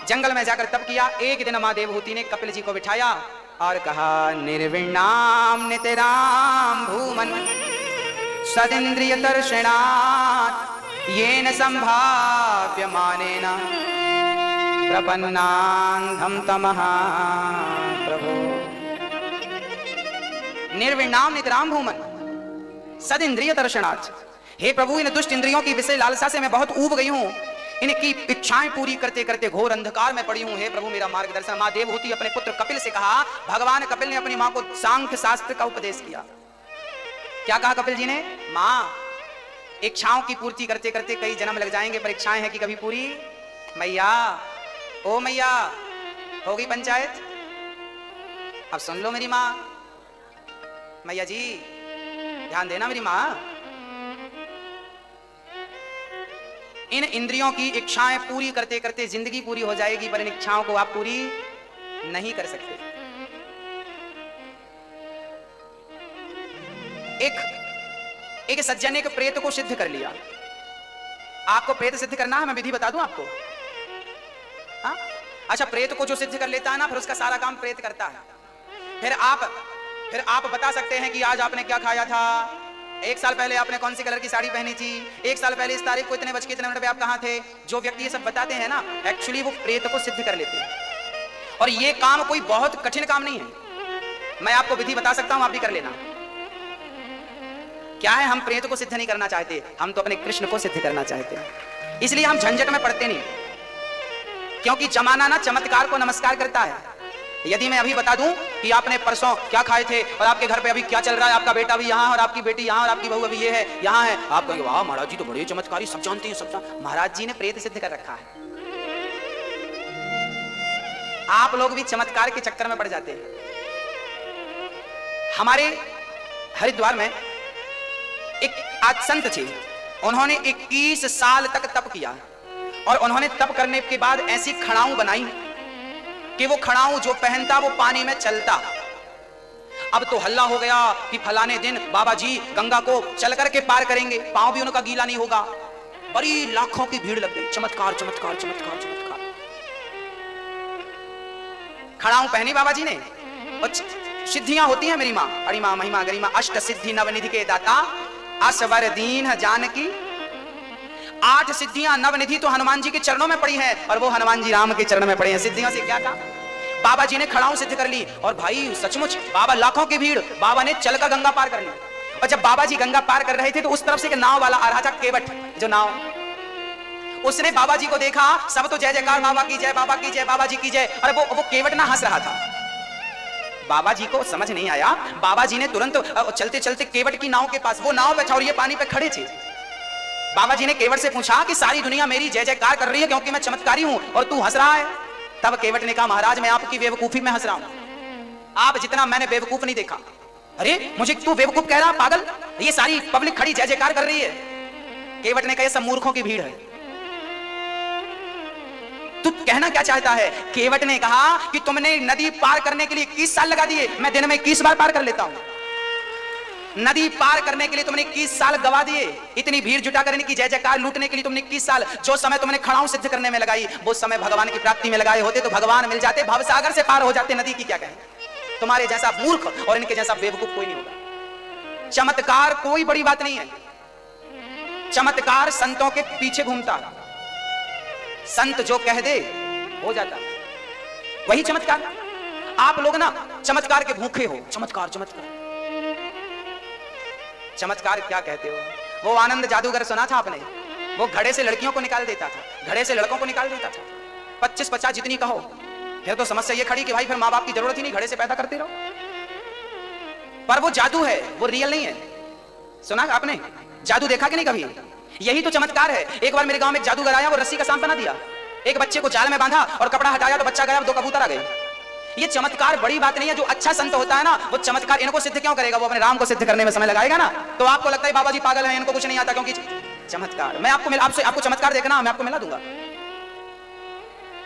जंगल में जाकर तप किया। एक दिन मां देवहूति ने कपिल जी को बिठाया और कहा, निर्विणाम नितराम भूमन सदिंद्रिय दर्शनात् येन संभाव्य मानेन प्रपन्नांधम तमः प्रभो। निर्विणाम नितराम भूमन सदिंद्रिय दर्शनात्, हे प्रभु इन दुष्ट इंद्रियों की विषय लालसा से मैं बहुत ऊब गई हूं, इनकी इच्छाएं पूरी करते करते घोर अंधकार में पड़ी हूं, हे प्रभु मेरा मार्गदर्शन। मां देवहूति अपने पुत्र कपिल से कहा। भगवान कपिल ने अपनी मां को सांख्य शास्त्र का उपदेश किया। क्या कहा कपिल जी ने, मां इच्छाओं की पूर्ति करते करते कई जन्म लग जाएंगे, पर इच्छाएं हैं कि कभी पूरी। मैया, ओ मैया, हो गई पंचायत, अब सुन लो मेरी मां। मैया जी ध्यान देना मेरी मां, इन इंद्रियों की इच्छाएं पूरी करते करते जिंदगी पूरी हो जाएगी, पर इन इच्छाओं को आप पूरी नहीं कर सकते। एक सज्जन ने एक प्रेत को सिद्ध कर लिया। आपको प्रेत सिद्ध करना है, मैं विधि बता दूं आपको। हाँ? अच्छा, प्रेत को जो सिद्ध कर लेता है ना, फिर उसका सारा काम प्रेत करता है। फिर आप बता सकते हैं कि आज आपने क्या खाया था, एक साल पहले आपने कौन सी कलर की साड़ी पहनी थी, एक साल पहले इस तारीख को इतने बज के इतने मिनट पे आप कहाँ थे। जो व्यक्ति ये सब बताते हैं ना, एक्चुअली वो प्रेत को सिद्ध कर लेते हैं। और ये काम कोई बहुत कठिन काम नहीं है। मैं आपको विधि बता सकता हूं, आप भी कर लेना। क्या है, हम प्रेत को सिद्ध नहीं करना चाहते, हम तो अपने कृष्ण को सिद्ध करना चाहते हैं। इसलिए हम झंझट में पड़ते नहीं, क्योंकि जमाना ना चमत्कार को नमस्कार करता है। यदि मैं अभी बता दूं कि आपने परसों क्या खाए थे और आपके घर पे अभी क्या चल रहा है, आपका बेटा भी यहाँ और आपकी बेटी यहाँ और आपकी बहू अभी ये है यहाँ है, आप कहेंगे वाह महाराज जी तो बड़े चमत्कारी, सब जानते हैं, सब जानते। महाराज जी ने प्रेत सिद्ध कर रखा है। आप लोग भी चमत्कार के चक्कर में पड़ जाते हैं। हमारे हरिद्वार में एक आज संत थे, उन्होंने 21 साल तक तप किया और उन्होंने तप करने के बाद ऐसी खड़ाऊ बनाई कि वो खड़ाऊ जो पहनता वो पानी में चलता। अब तो हल्ला हो गया कि फलाने दिन बाबा जी गंगा को चल करके पार करेंगे, पांव भी उनका गीला नहीं होगा। बड़ी लाखों की भीड़ लग गई। चमत्कार चमत्कार चमत्कार चमत्कार। खड़ाऊ पहनी बाबा जी ने, और सिद्धियां होती हैं मेरी मां, अड़ी मां महिमा गरिमा अष्ट सिद्धि नवनिधि के दाता असवर दीन जानकी। 8 सिद्धियां नवनिधि तो हनुमान जी के चरणों में पड़ी हैं और वो हनुमान जी राम के चरणों में पड़ी हैं। सिद्धियों से क्या काम, बाबा जी ने खड़ाऊ सिद्ध कर ली। और भाई सचमुच बाबा, लाखों की भीड़, बाबा ने चलकर गंगा पार कर ली। और जब बाबा जी गंगा पार कर रहे थे तो उस तरफ से एक नाव वाला आ रहा था, केवट जो नाव, उसने बाबा जी को देखा। सब तो जय जयकार, बाबा की जय, बाबा की जय, बाबा जी की जय। अरे वो केवट ना हंस रहा था। बाबा जी को समझ नहीं आया। बाबा जी ने तुरंत चलते चलते केवट की नाव के पास, वो नाव पे था और ये पानी पे खड़े थे। बाबा जी ने केवट से पूछा कि सारी दुनिया मेरी जय जयकार कर रही है क्योंकि मैं चमत्कारी हूं और तू हंस रहा है। तब केवट ने कहा महाराज मैं आपकी बेवकूफी में हंस रहा हूं, आप जितना मैंने बेवकूफ नहीं देखा। अरे मुझे तू बेवकूफ कह रहा, पागल, ये सारी पब्लिक खड़ी जय जयकार कर रही है। केवट ने कहा सब मूर्खों की भीड़ है। तू कहना क्या चाहता है? केवट ने कहा कि तुमने नदी पार करने के लिए 21 साल लगा दिए, मैं दिन में 21 बार पार कर लेता हूं। नदी पार करने के लिए तुमने 21 साल गवा दिए। इतनी भीड़ जुटा करने की, जय जयकार लूटने के लिए तुमने 21 साल, जो समय तुमने खड़ाऊ सिद्ध करने में लगाई वो समय भगवान की प्राप्ति में लगाए होते तो भगवान मिल जाते, भवसागर से पार हो जाते। नदी की क्या कहें? तुम्हारे जैसा मूर्ख और इनके जैसा बेवकूफ कोई नहीं होगा। चमत्कार कोई बड़ी बात नहीं है। चमत्कार संतों के पीछे घूमता, संत जो कह दे हो जाता, वही चमत्कार। आप लोग ना चमत्कार के भूखे हो। चमत्कार चमत्कार चमत्कार क्या कहते हो? वो आनंद जादूगर सुना था आपने? वो घड़े से लड़कियों को निकाल देता था, घड़े से लड़कों को निकाल देता था। 25-50 जितनी कहो। फिर तो समस्या ये खड़ी कि भाई फिर माँ बाप की जरूरत ही नहीं, घड़े से पैदा करते रहो। पर वो जादू है, वो रियल नहीं है। सुना आपने? जादू देखा कि नहीं कभी? यही तो चमत्कार है। एक बार मेरे गांव में एक जादूगर आया, वो रस्सी का सांप बना दिया, एक बच्चे को जाल में बांधा और कपड़ा हटाया तो बच्चा गया, 2 कबूतर आ गए। ये चमत्कार बड़ी बात नहीं है। जो अच्छा संत होता है ना, वो चमत्कार इनको सिद्ध क्यों करेगा? वो अपने राम को सिद्ध करने में समय लगाएगा ना। तो आपको लगता है बाबा जी पागल हैं, इनको कुछ नहीं आता, क्योंकि चमत्कार। मैं आपको चमत्कार देखना, मैं आपको मिला दूंगा।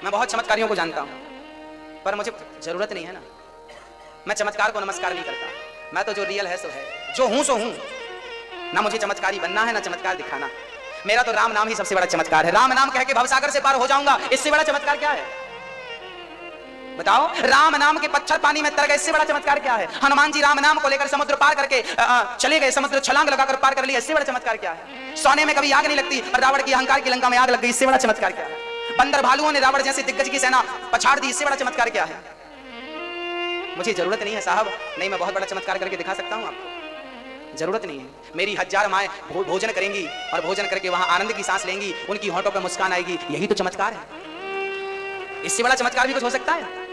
मैं बहुत चमत्कारियों को जानता हूं, पर मुझे जरूरत नहीं है ना। मैं चमत्कार को नमस्कार नहीं करता। मैं तो जो रियल है सो है, जो हूं सो हूं। ना मुझे चमत्कारी बनना है ना चमत्कार दिखाना। मेरा तो राम नाम ही सबसे बड़ा चमत्कार है। राम नाम कह के भवसागर से पार हो जाऊंगा, इससे बड़ा चमत्कार क्या है? बताओ। राम नाम के पत्थर पानी में तर गए, इससे बड़ा चमत्कार क्या है? हनुमान जी राम नाम को लेकर समुद्र पार करके चले गए, समुद्र छलांग लगाकर पार कर लिया, इससे बड़ा चमत्कार क्या है? सोने में कभी आग नहीं लगती और रावण की अहंकार की लंका में आग लग गई, इससे बड़ा चमत्कार क्या है? बंदर भालुओं ने रावण जैसे दिग्गज की सेना पछाड़ दी, इससे बड़ा चमत्कार क्या है? मुझे जरूरत नहीं है साहब। नहीं, मैं बहुत बड़ा चमत्कार करके दिखा सकता हूं आपको, जरूरत नहीं है। मेरी 1000 माएं भोजन करेंगी और भोजन करके वहां आनंद की सांस लेंगी, उनकी होठों पर मुस्कान आएगी, यही तो चमत्कार है। इससे बड़ा चमत्कार भी कुछ हो सकता है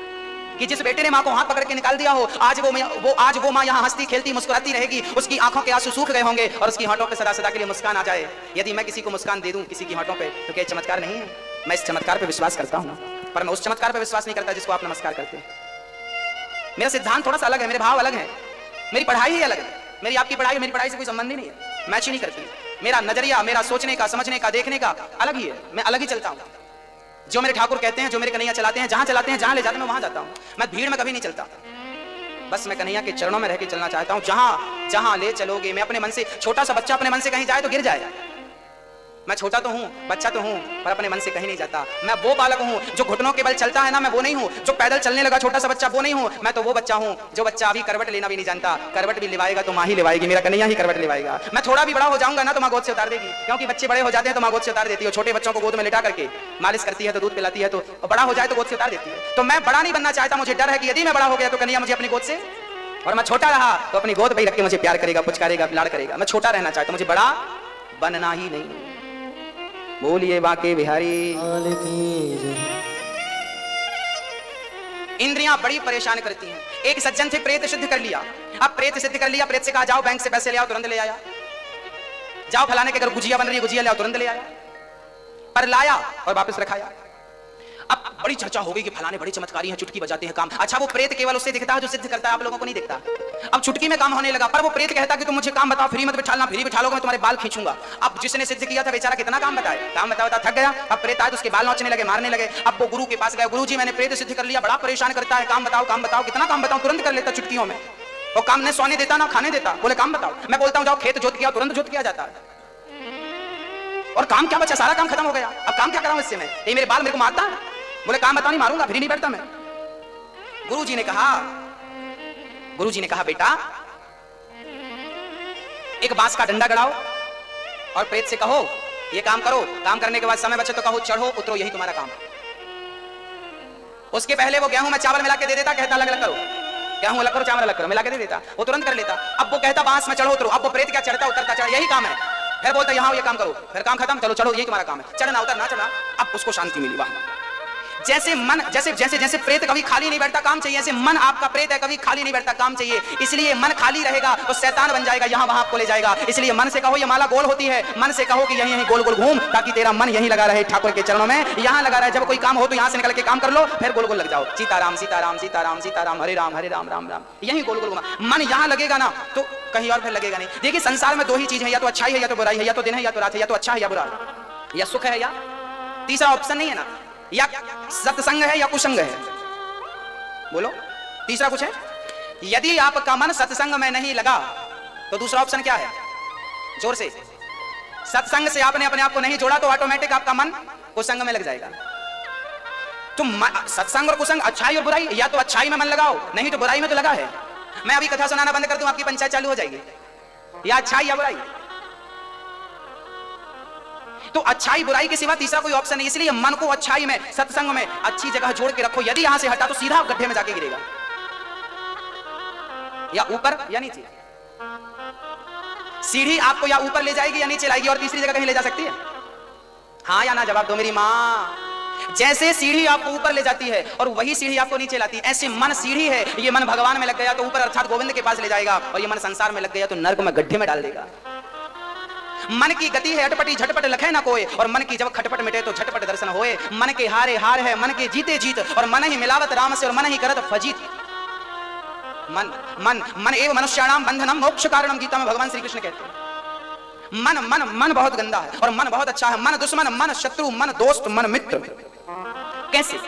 कि जिस बेटे ने मां को हाथ पकड़ के निकाल दिया हो, आज वो मां यहां हंसती खेलती मुस्कुराती रहेगी, उसकी आंखों के आंसू सूख गए होंगे और उसकी होठों पे सदा सदा के लिए मुस्कान आ जाए। यदि मैं किसी को मुस्कान दे दूं किसी की होठों पे, तो क्या चमत्कार नहीं है? मैं इस चमत्कार पे विश्वास करता हूं, पर मैं उस चमत्कार पे विश्वास नहीं करता जिसको आप नमस्कार करते हैं। मेरा सिद्धांत थोड़ा सा अलग है, मेरे भाव अलग है, मेरी पढ़ाई ही अलग है। मेरी आपकी पढ़ाई मेरी पढ़ाई से कोई संबंध ही नहीं है, मैच ही नहीं करती। मेरा नजरिया, मेरा सोचने का, समझने का, देखने का अलग ही है। मैं अलग ही चलता हूं। जो मेरे ठाकुर कहते हैं, जो मेरे कन्हैया चलाते हैं, जहां चलाते हैं, जहां ले जाते हैं, मैं वहां जाता हूं। मैं भीड़ में कभी नहीं चलता, बस मैं कन्हैया के चरणों में रह के चलना चाहता हूं। जहां जहां ले चलोगे, मैं अपने मन से, छोटा सा बच्चा अपने मन से कहीं जाए तो गिर जाए, मैं छोटा तो हूँ, बच्चा तो हूँ, पर अपने मन से कहीं नहीं जाता। मैं वो बालक हूँ जो घुटनों के बल चलता है ना, मैं वो नहीं हूँ। जो पैदल चलने लगा छोटा सा बच्चा, वो नहीं हूँ। मैं तो वो बच्चा हूँ जो बच्चा अभी करवट लेना भी नहीं जानता। करवट भी लिवाएगा तो माँ ही लिवाएगी, मेरा कन्हैया ही करवट लिवाएगा। मैं थोड़ा भी बड़ा हो जाऊंगा ना तो माँ गोद से उतार देगी, क्योंकि बच्चे बड़े हो जाते हैं तो माँ गोद से उतार देती है। छोटे बच्चों को गोद में लिटा करके मालिश करती है, तो दूध पिलाती है, तो बड़ा हो जाए तो गोद से उतार देती है। तो मैं बड़ा नहीं बनना चाहता, मुझे डर है कि यदि मैं बड़ा हो गया तो कन्हैया मुझे अपनी गोद से, और मैं छोटा रहा तो अपनी गोद पे ही रख के मुझे प्यार करेगा, पुचकारेगा, लाड़ करेगा। मैं छोटा रहना चाहता हूं, मुझे बड़ा बनना ही नहीं। बोलिए बाके बिहारी। इंद्रियां बड़ी परेशान करती हैं। एक सज्जन थे, प्रेत सिद्ध कर लिया। अब प्रेत सिद्ध कर लिया, प्रेत से कहा जाओ बैंक से पैसे ले आओ, तुरंत ले आया। जाओ फलाने के घर गुजिया बन रही है, गुजिया ले आओ, तुरंत ले आया। पर लाया और वापस रखाया। अब बड़ी चर्चा हो गई कि फलाने बड़े चमत्कारी हैं, चुटकी बजाते हैं, काम। अच्छा, वो प्रेत केवल उससे दिखता है जो सिद्ध करता है, आप लोगों को नहीं दिखता। अब चुटकी में काम होने लगा, पर वो प्रेत कहता कि तुम मुझे काम बताओ, फ्री मत बिठाना, फ्री बिठा लोगे मैं तुम्हारे बाल खींचूंगा। अब जिसने सिद्ध किया था बेचारा कितना काम बताए, काम बताता थक गया। अब प्रेत आया तो उसके बाल नोचने लगे, मारने लगे। अब वो गुरु के पास गया, गुरु जी मैंने प्रेत सिद्ध कर लिया, बड़ा परेशान करता है, काम बताओ, कितना काम बताऊं, तुरंत कर लेता चुटकियों में। वो काम ने सोने देता ना खाने देता। बोले काम बताओ, मैं बोलता हूं जाओ खेत जोत किया, तुरंत जोत किया जाता है। और काम क्या बचा, सारा काम खत्म हो गया। अब काम क्या कराऊं इससे मैं, ये मेरे बाल मेरे को मारता है। बोले काम बताओ, नहीं मारूंगा, फिर नहीं बैठता मैं। गुरुजी ने कहा बेटा एक बांस का डंडा गड़ाओ और प्रेत से कहो ये काम करो, काम करने के बाद समय बचे तो कहो चढ़ो उतरो, यही तुम्हारा काम। उसके पहले वो गेहूं में चावल मिला के दे देता, कहता अलग अलग करो, गेहूं अलग करो, चावल अलग करो, मिला के दे देता, वो तुरंत कर लेता। अब वो कहता बांस में चढ़ो उतरो, अब वो प्रेत क्या चढ़ता उतरता, चढ़, यही काम है। फिर बोलता यहाँ ये काम करो, फिर काम खत्म, चलो चढ़ो, यही तुम्हारा काम है, चढ़ना उतरना चढ़ना। अब उसको शांति मिली। वाह, जैसे मन जैसे प्रेत कभी खाली नहीं बैठता, काम चाहिए, ऐसे मन आपका प्रेत है, कभी खाली नहीं बैठता, काम चाहिए। इसलिए मन खाली रहेगा तो शैतान बन जाएगा, यहां वहां आपको ले जाएगा। इसलिए मन से कहो ये माला गोल होती है, मन से कहो कि यहीं गोल गोल घूम, ताकि तेरा मन यहीं लगा रहे ठाकुर के चरणों में, यहां लगा रहे। जब कोई काम हो तो यहां से निकल के काम कर लो, फिर गोल गोल लग जाओ, सीताराम सीताराम सीताराम सीताराम, हरे राम राम राम, यहीं गोल गोल घुमा। मन यहां लगेगा ना तो कहीं और फिर लगेगा नहीं। देखिए संसार में दो ही चीज है, या तो अच्छाई है या तो बुराई है, या तो दिन है या तो रात है, या तो अच्छा है या बुरा, या सुख है या, तीसरा ऑप्शन नहीं है ना। या सत्संग है या कुसंग है, बोलो तीसरा कुछ है। यदि आपका मन सत्संग में नहीं लगा तो दूसरा ऑप्शन क्या है, जोर से। सत्संग से आपने अपने आप को नहीं जोड़ा तो ऑटोमेटिक आपका मन कुसंग में लग जाएगा। तुम सत्संग और कुसंग, अच्छाई और बुराई, या तो अच्छाई में मन लगाओ, नहीं तो बुराई में तो लगा है। मैं अभी कथा सुनाना बंद कर दूं, आपकी पंचायत चालू हो जाएगी, या अच्छाई या बुराई। तो अच्छाई बुराई के सिवा तीसरा कोई ऑप्शन नहीं। इसलिए मन को अच्छाई में, सत्संग में अच्छी जगह जोड़ के रखो। यदि यहां से हटा तो सीधा गड्ढे में जाके गिरेगा, या ऊपर या नीचे। सीढ़ी आपको या ऊपर ले जाएगी या नीचे लाएगी, और तीसरी जगह कहीं ले जा सकती है? हाँ या ना जवाब दो मेरी मां। जैसे सीढ़ी आपको ऊपर ले जाती है और वही सीढ़ी आपको नीचे लाती है, ऐसे मन सीढ़ी है। ये मन भगवान में लग गया तो ऊपर अर्थात गोविंद के पास ले जाएगा, और ये मन संसार में लग गया तो नर्क में गड्ढे में डाल देगा। मन की गति है अटपटी, झटपट लखे ना कोई, और मन की जब खटपट मिटे तो झटपट दर्शन होए। मन के हारे हार है, मन के जीते जीत, और मन ही मिलावत राम से, और मन ही करत फजीत। मन मन मन एव मनुष्याणाम बंधनम मोक्ष कारणम, गीता में भगवान श्री कृष्ण कहते हैं। मन मन मन बहुत गंदा है और मन बहुत अच्छा है। मन दुश्मन, मन शत्रु, मन दोस्त, मन मित्र। कैसे?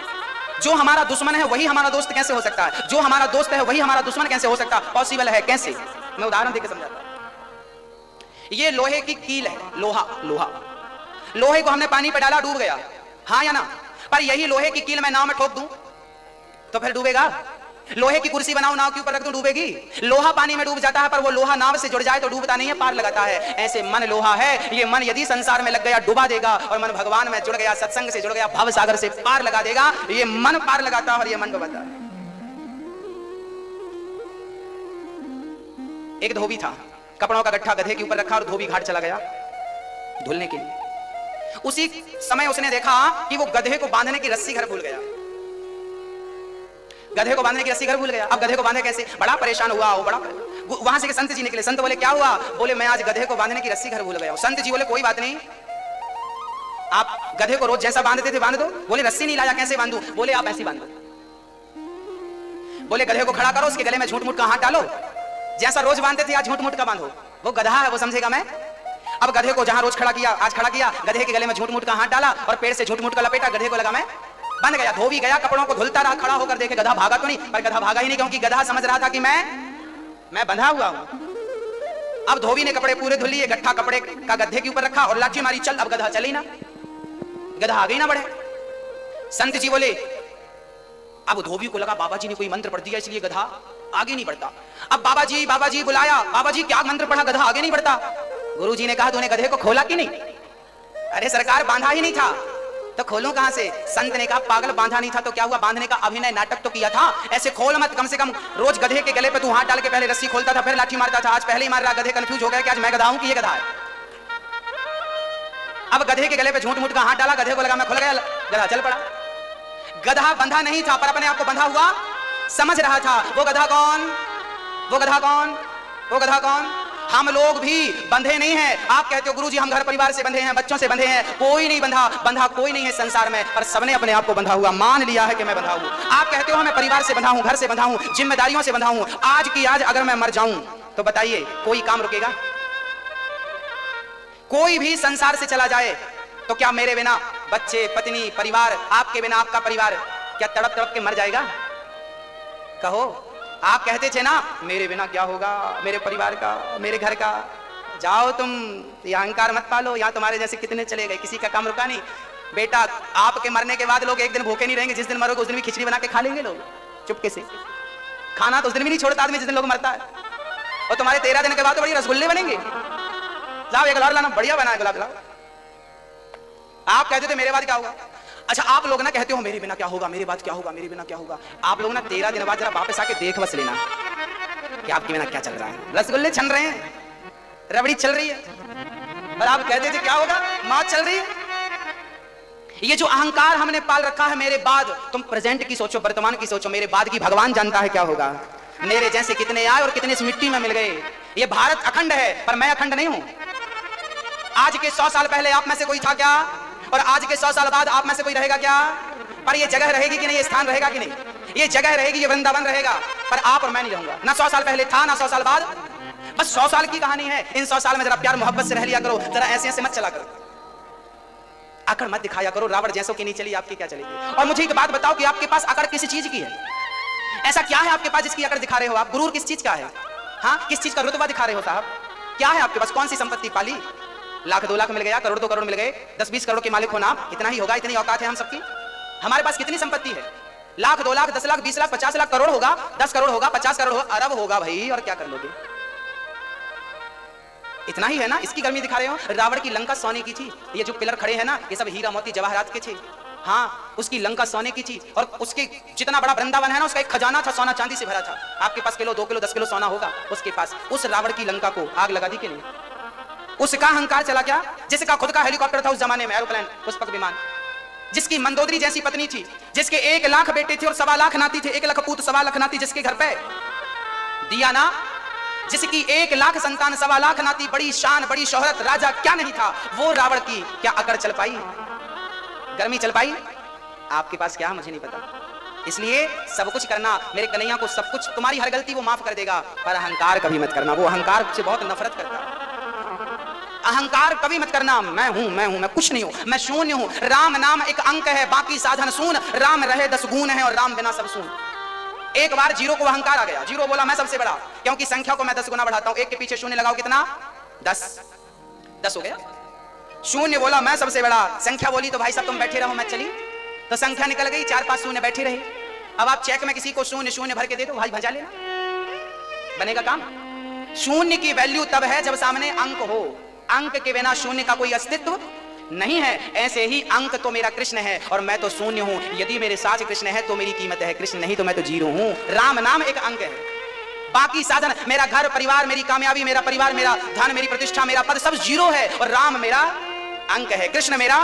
जो हमारा दुश्मन है वही हमारा दोस्त कैसे हो सकता है? जो हमारा दोस्त है वही हमारा दुश्मन कैसे हो सकता है? पॉसिबल है। कैसे? मैं उदाहरण देकर समझाता हूं। ये लोहे की कील है, लोहे को हमने पानी पे डाला, डूब गया, हाँ या ना? पर यही लोहे की कील मैं नाव में ठोक दूं तो फिर डूबेगा? लोहे की कुर्सी बनाओ, नाव के ऊपर रख दूं, डूबेगी? लोहा पानी में डूब जाता है, पर वो लोहा नाव से जुड़ जाए तो डूबता नहीं है, पार लगाता है। ऐसे मन लोहा है। ये मन यदि संसार में लग गया डुबा देगा, और मन भगवान में जुड़ गया, सत्संग से जुड़ गया, भव सागर से पार लगा देगा। ये मन पार लगाता है और ये मन डुबाता है। एक धोबी था, कपड़ों का गट्ठा गधे के ऊपर रखा और धोबी घाट चला गया धुलने के लिए। उसी समय उसने देखा कि वो गधे को बांधने की रस्सी घर भूल गया। गधे को बांधने की रस्सी घर भूल गया। अब गधे को बांधे कैसे? बड़ा परेशान हुआ वो, बड़ा। वहां से संत जी निकले। संत बोले क्या हुआ? बोले मैं आज गधे को बांधने की रस्सी घर भूल गया। संत जी बोले कोई बात नहीं, आप गधे को रोज जैसा बांधते थे बांध दो। बोले रस्सी नहीं लाया, कैसे बांधू? बोले आप ऐसे बांध दो। बोले गधे को खड़ा करो, उसके गले में झूठ मूठ का हाथ डालो, जैसा रोज बांधते थे आज झूठ मूठ का बांधो। वो गधा है, वो समझेगा मैं। अब गधे को जहां रोज खड़ा किया आज खड़ा किया, गधे के गले में झूठ मूठ का हाथ डाला और पेड़ से झूठ मूठ का लपेटा, गधे को लगा मैं बंध गया। धोबी गया, कपड़ों को धुलता रहा, खड़ा होकर देखे गधा भागा तो नहीं, पर गधा भागा ही नहीं, क्योंकि गधा समझ रहा था कि मैं बंधा हुआ हूं। अब धोबी ने कपड़े पूरे धुल लिए, गट्ठा कपड़े का गड्ढे के ऊपर रखा और लाठी मारी, चल। अब गधा चले ना, गधा आगे ही ना बढ़े। संत जी बोले, अब धोबी को लगा बाबा जी ने कोई मंत्र पढ़ दिया इसलिए गधा आगे नहीं बढ़ता। अब बाबा जी बुलाया, बाबा जी क्या मंत्र पढ़ा, गधा आगे नहीं बढ़ता। गुरु जी ने कहा तूने गधे को खोला कि नहीं? अरे सरकार बांधा ही नहीं था तो खोलूं कहां से? संत ने कहा पागल, बांधा नहीं था तो क्या हुआ, बांधने का अभिनय नाटक तो किया था, ऐसे खोल मत। कम से कम रोज गधे के गले पे तू हाथ डाल के पहले रस्सी खोलता था फिर लाठी मारता था, आज पहले ही मार रहा। गधे कंफ्यूज हो गया कि आज मैं गधा हूं कि ये गधा है। अब गधे के गले पे झूठ मूठ का हाथ डाला, गधे को लगा मैं खुल गया, गधा चल पड़ा। गधा बंधा नहीं था पर अपने आप को बंधा हुआ समझ रहा था। वो गधा कौन? वो गधा कौन? वो गधा कौन? हम लोग भी बंधे नहीं हैं। आप कहते हो गुरुजी हम घर परिवार से बंधे हैं, बच्चों से बंधे हैं, कोई नहीं बंधा। बंधा कोई नहीं है संसार में, पर सबने अपने आप को बंधा हुआ मान लिया है कि मैं बंधा हूं। आप कहते हो मैं परिवार से बंधा हूं, घर से बंधा हूं, जिम्मेदारियों से बंधा हूं। आज की आज अगर मैं मर जाऊं तो बताइए कोई काम रुकेगा? कोई भी संसार से चला जाए तो क्या मेरे बिना बच्चे, पत्नी, परिवार, आपके बिना आपका परिवार क्या तड़प तड़प के मर जाएगा? कहो। आप कहते थे ना मेरे बिना क्या होगा, मेरे परिवार का, मेरे घर का। जाओ तुम, ये अहंकार मत पालो। यहाँ तुम्हारे जैसे कितने चले गए, किसी का काम रुका नहीं। बेटा आपके मरने के बाद लोग एक दिन भूखे नहीं रहेंगे, जिस दिन मरोगे उस दिन भी खिचड़ी बना के खा लेंगे लोग चुपके से। खाना तो उस दिन भी नहीं छोड़ता आदमी जिस दिन लोग मरता है। और तुम्हारे 13 दिन के बाद तो बड़ी रसगुल्ले बनेंगे। जाओ एक लाड़ लाना, बढ़िया बना है गुलाब जामुन। आप कहते थे मेरे बाद क्या होगा। अच्छा आप लोग ना कहते हो मेरे बिना क्या होगा, मेरे बाद क्या होगा, मेरे बिना क्या होगा। आप लोग ना 13 दिन बाद जरा वापस आके देख बस लेना कि आपके बिना क्या चल रहा है। रसगुल्ले छन रहे हैं, रबड़ी चल रही है, और आप कहते थे क्या होगा, मौत चल रही है। ये जो अहंकार हमने पाल रखा है मेरे बाद, तुम प्रेजेंट की सोचो, वर्तमान की सोचो, मेरे बाद की भगवान जानता है क्या होगा। मेरे जैसे कितने आए और कितने इस मिट्टी में मिल गए। ये भारत अखंड है पर मैं अखंड नहीं हूं। आज के 100 साल पहले आप में से कोई था क्या, और आज के 100 साल बाद आप में से कोई रहेगा क्या? पर ये जगह रहेगी कि नहीं, ये स्थान रहेगा कि नहीं? ये जगह रहेगी, ये वृंदावन रहेगा, पर आप और मैं नहीं रहूंगा। ना 100 साल पहले था ना 100 साल बाद, बस 100 साल की कहानी है। इन 100 साल में जरा प्यार मोहब्बत से रह लिया करो, जरा ऐसे ऐसे मत चला करो, अकड़ मत दिखाया करो। रावण जैसों की नहीं चली आपकी क्या चलेगी। और मुझे एक बात बताओ कि आपके पास अकड़ किस चीज की है? ऐसा क्या है आपके पास जिसकी अकड़ दिखा रहे हो आप? गुरूर किस चीज का है? हाँ, किस चीज का रुतबा दिखा रहे हो साहब? क्या है आपके पास? कौन सी संपत्ति पाली? लाख 2 लाख मिल गया, करोड़ 2 करोड़ मिल गए, 10-20 करोड़ के मालिक होना इतना ही होगा, इतनी औकात है हम सबकी। हमारे पास कितनी संपत्ति है? लाख 2 लाख 10 लाख 20 लाख 50 लाख, करोड़ होगा, 10 करोड़ होगा, 50 करोड़ होगा, अरब होगा भाई। और क्या कर लोगे? इतना ही है ना, इसकी गर्मी दिखा रहे हो। रावण की लंका सोने की थी, ये जो पिलर खड़े हैं ना ये सब हीरा मोती जवाहरात के थे। हाँ, उसकी लंका सोने की थी, और उसके जितना बड़ा वृंदावन है ना उसका एक खजाना था, सोना चांदी से भरा था। आपके पास किलो 2 किलो 10 किलो सोना होगा उसके पास। उस रावण की लंका को आग लगा दी कि नहीं? उसका अहंकार चला क्या? जिसका खुद का हेलीकॉप्टर था उस जमाने में, एरोप्लेन, पुष्पक विमान, जिसकी मंदोदरी जैसी पत्नी थी, जिसके 1 लाख बेटे थे और 1.25 लाख नाती थे, 1 लाख पूत 1.25 लाख नाती, जिसके घर पे दिया ना, जिसकी 1 लाख संतान 1.25 लाख नाती, बड़ी शान बड़ी शोहरत, राजा क्या नहीं था। वो रावण की क्या अकड़ चल पाई? गर्मी चल पाई? आपके पास क्या, मुझे नहीं पता। इसलिए सब कुछ करना, मेरे कन्हैया को सब कुछ, तुम्हारी हर गलती वो माफ कर देगा, पर अहंकार कभी मत करना। वो अहंकार से बहुत नफरत करता है। अहंकार कभी मत करना। मैं हूं, मैं कुछ नहीं हूं, मैं शून्य हूं। राम नाम एक अंक है, बाकी साधन शून। राम रहे 10 गुण है और राम बिना सब शून। एक बार जीरो को अहंकार आ गया, जीरो बोला मैं सबसे बड़ा, क्योंकि संख्या को मैं 10 गुना बढ़ाता हूं। 1 के पीछे शून्य लगाओ कितना? 10 हो गया। शून्य बोला मैं सबसे बड़ा, संख्या बोली तो भाई साहब तुम बैठे रहो मैं चली, तो संख्या निकल गई, 4-5 शून्य बैठे रहे। अब आप चेक में किसी को शून्य शून्य भर के दे दो, भाई भजा लेना, बनेगा काम। शून्य की वैल्यू तब है जब सामने अंक हो। अंक के बिना शून्य का कोई अस्तित्व नहीं है। ऐसे ही अंक तो मेरा कृष्ण है और मैं तो शून्य हूं। यदि मेरे साथ कृष्ण है तो मेरी कीमत है, कृष्ण नहीं तो मैं तो जीरो हूं। राम नाम एक अंक है, बाकी साधन, मेरा घर परिवार, मेरी कामयाबी, मेरा परिवार, मेरा धन, मेरी प्रतिष्ठा, मेरा पद, सब जीरो है, और राम मेरा अंक है। कृष्ण मेरा,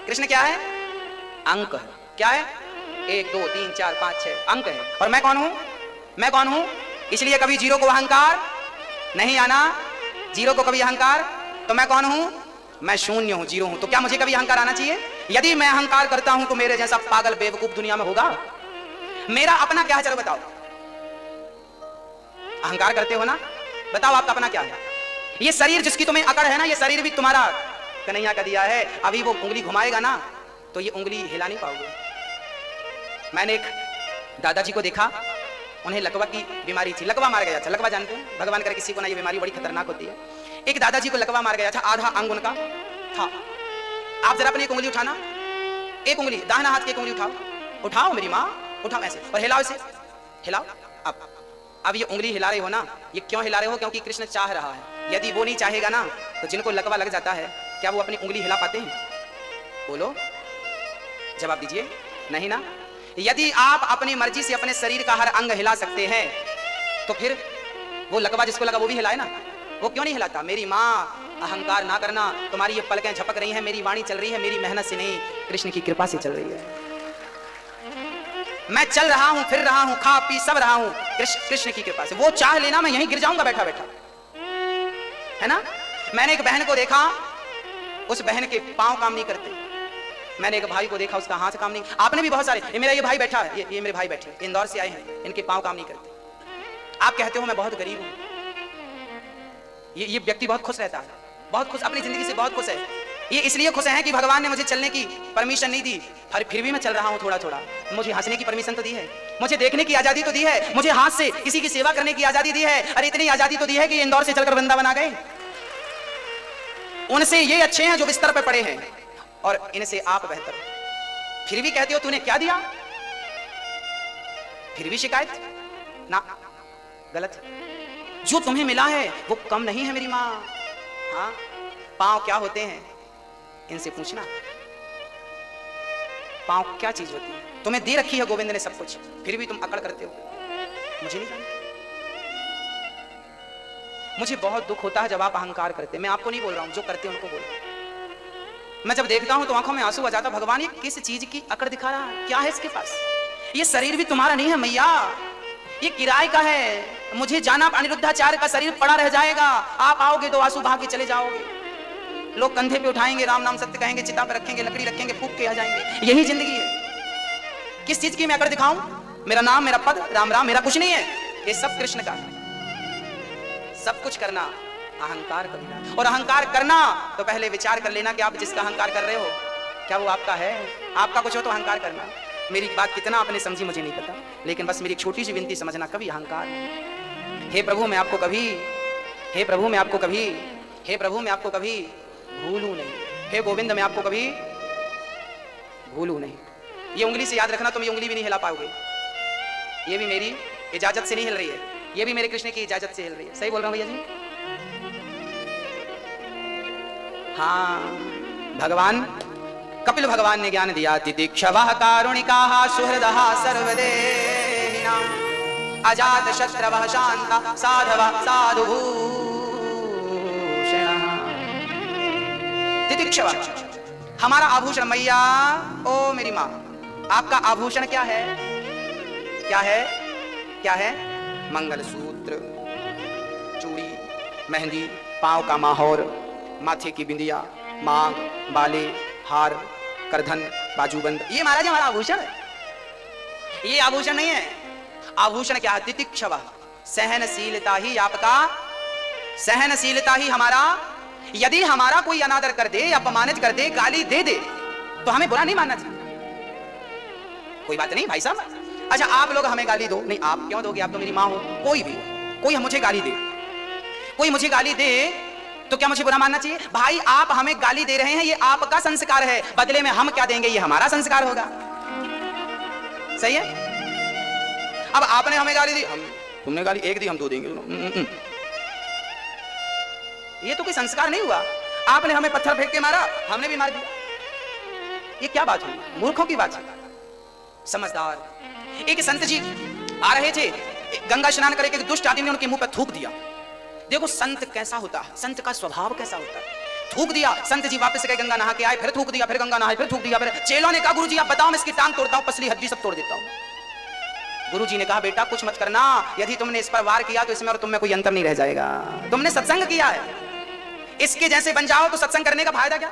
कृष्ण क्या है? अंक है। क्या है? 1 2 3 4 5 6 अंक है। और मैं कौन हूं? मैं कौन हूं? इसलिए कभी जीरो को अहंकार नहीं आना। जीरो को कभी अहंकार, तो मैं कौन हूं? मैं शून्य हूं, जीरो हूं। तो क्या मुझे कभी अहंकार आना चाहिए? यदि मैं अहंकार करता हूं तो मेरे जैसा पागल बेवकूफ दुनिया में होगा? मेरा अपना क्या है, चलो बताओ। अहंकार करते हो ना, बताओ आपका अपना क्या है? ये शरीर जिसकी तुम्हें अकड़ है ना, ये शरीर भी तुम्हारा कन्हैया का दिया है। अभी वो उंगली घुमाएगा ना तो ये उंगली हिला नहीं पाओगे। मैंने एक दादाजी को देखा, उन्हें लकवा की बीमारी थी, लकवा मार गया था। लकवा जानते हैं, भगवान करे किसी को ना, ये बीमारी बड़ी खतरनाक होती है। एक दादाजी को लकवा मार गया था, आधा अंग उनका था। आप जरा अपनी एक उंगली उठाना, एक उंगली, दाहिना हाथ की एक उंगली उठाओ, उठाओ मेरी माँ, उठाओ ऐसे और हिलाओ इसे, हिलाओ। अब ये उंगली हिला रहे हो ना, ये क्यों हिला रहे हो? क्योंकि कृष्ण चाह रहा है। यदि वो नहीं चाहेगा ना, तो जिनको लकवा लग जाता है, क्या वो अपनी उंगली हिला पाते हैं? बोलो, जवाब दीजिए, नहीं ना। यदि आप अपनी मर्जी से अपने शरीर का हर अंग हिला सकते हैं, तो फिर वो लकवा जिसको लगा वो भी हिलाए ना। वो क्यों नहीं हिलाता? मेरी माँ, अहंकार ना करना, तुम्हारी ये पलकें झपक रही हैं, मेरी वाणी चल रही है, मेरी मेहनत से नहीं, कृष्ण की कृपा से चल रही है। मैं चल रहा हूं, फिर रहा हूं, खा पी सब रहा हूं, कृष्ण की कृपा से। वो चाह लेना मैं यहीं गिर जाऊंगा बैठा बैठा, है ना। मैंने एक बहन को देखा, उस बहन के पांव काम नहीं करते। मैंने एक भाई को देखा, उसका हाथ काम नहीं। आपने भी बहुत सारे, मेरा ये भाई बैठा है, ये मेरे भाई बैठे, इंदौर से आए हैं, इनके पांव काम नहीं करते। आप कहते हो मैं बहुत गरीब हूं, ये व्यक्ति बहुत खुश रहता है, बहुत खुश, अपनी जिंदगी से बहुत खुश है। ये इसलिए खुश है कि भगवान ने मुझे चलने की परमिशन नहीं दी, फिर भी मैं चल रहा हूं थोड़ा थोड़ा। मुझे हंसने की परमिशन तो दी है, मुझे देखने की आजादी तो दी है, मुझे हाथ से किसी की सेवा करने की आजादी दी है। अरे इतनी आजादी तो दी है कि इंदौर से चलकर वृंदावन आ गए। उनसे ये अच्छे हैं जो बिस्तर पे पड़े हैं, और इनसे आप बेहतर। फिर भी कहते हो तूने क्या दिया, फिर भी शिकायत ना, गलत। जो तुम्हें मिला है वो कम नहीं है मेरी माँ। हाँ, पांव क्या होते हैं इनसे पूछना, पांव क्या चीज होती है? तुम्हें दे रखी है गोविंद ने सब कुछ, फिर भी तुम अकड़ करते हो। मुझे नहीं जानते। मुझे बहुत दुख होता है जब आप अहंकार करते। मैं आपको नहीं बोल रहा हूं, जो करते हैं उनको बोल रहा हूं। मैं जब देखता हूं तो आंखों में आंसू आ जाता। भगवान ये किस चीज की अकड़ दिखा रहा है? क्या है इसके पास? ये शरीर भी तुम्हारा नहीं है मैया, ये किराए का है। मुझे जाना, अनिरुद्धाचार्य का शरीर पड़ा रह जाएगा। आप आओगे तो आंसू बहा के चले जाओगे। लोग कंधे पे उठाएंगे, राम नाम सत्य कहेंगे, चिता पे रखेंगे, लकड़ी रखेंगे, फूंक के आ जाएंगे। यही जिंदगी है। किस चीज की मैं अकड़ दिखाऊं? मेरा नाम, मेरा पद, राम राम, मेरा कुछ नहीं है। ये सब कृष्ण का है। सब कुछ करना, अहंकार करना। और अहंकार करना तो पहले विचार कर लेना कि आप जिसका अहंकार कर रहे हो, क्या वो आपका है? आपका कुछ हो तो अहंकार करना। मेरी बात कितना आपने समझी मुझे नहीं पता, लेकिन बस मेरी एक छोटी सी विनती समझना, कभी अहंकार। हे प्रभु मैं आपको कभी, हे प्रभु मैं आपको कभी, हे प्रभु मैं आपको कभी भूलूं नहीं। हे गोविंद मैं आपको कभी भूलूं नहीं। ये उंगली से याद रखना, तुम ये उंगली भी नहीं हिला पाओगे। ये भी मेरी इजाजत से नहीं हिल रही है, ये भी मेरे कृष्ण की इजाजत से हिल रही है। सही बोल रहा हूं भैया जी? हाँ, भगवान कपिल भगवान ने ज्ञान दिया। तितिक्षवः कारुणिकाः सुहृदः सर्वदेहिनां अजात शत्रवः शान्ता साधवः साधुभूषणः। तितिक्षव हमारा आभूषण। मैया, ओ मेरी माँ, आपका आभूषण क्या है? क्या है? क्या है? मंगलसूत्र, चूड़ी, मेहंदी, पांव का माहौर, माथे की बिंदिया, मांग, बाले, हार, करधन, बाजूबंद, ये महाराज हमारा आभूषण है। ये आभूषण नहीं है। आभूषण क्या है? तितिक्षव, सहनशीलता ही आपका, सहनशीलता ही हमारा। यदि हमारा कोई अनादर कर दे, अपमानित कर दे, गाली दे दे, तो हमें बुरा नहीं मानना चाहिए। कोई बात नहीं भाई साहब। अच्छा आप लोग हमें गाली दो, नहीं आप क्यों दोगे, आप तो मेरी माँ हो। कोई भी, कोई मुझे गाली दे, कोई मुझे गाली दे, तो क्या मुझे बुरा मानना चाहिए? भाई आप हमें गाली दे रहे हैं, ये आपका संस्कार है, बदले में हम क्या देंगे, ये हमारा संस्कार होगा। सही है? अब आपने हमें गाली दी, तुमने गाली एक दी, हम दो देंगे। ये तो कोई संस्कार नहीं हुआ। आपने हमें पत्थर फेंक के मारा, हमने भी मार दिया। ये क्या बात हुई? मूर्खों की बात है। समझदार एक संत जी आ रहे थे, गंगा स्नान करके एक दुष्ट आदमी ने उनके मुंह पर थूक दिया। देखो संत कैसा होता है, संत का स्वभाव कैसा होता है। थूक दिया, संत जी वापस गए, गंगा नहा के आए, फिर थूक दिया, फिर गंगा नहाए, फिर थूक दिया। फिर चेलों ने कहा गुरुजी आप बताओ, मैं इसकी टांग तोड़ता हूं, पसली हड्डी सब तोड़ देता हूं। गुरुजी ने कहा बेटा कुछ मत करना, यदि तुमने इस पर वार किया तो इसमें और तुम में कोई अंतर नहीं रह जाएगा। तुमने सत्संग किया है, इसके जैसे बन जाओ तो सत्संग करने का फायदा क्या?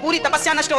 पूरी तपस्या नष्ट हो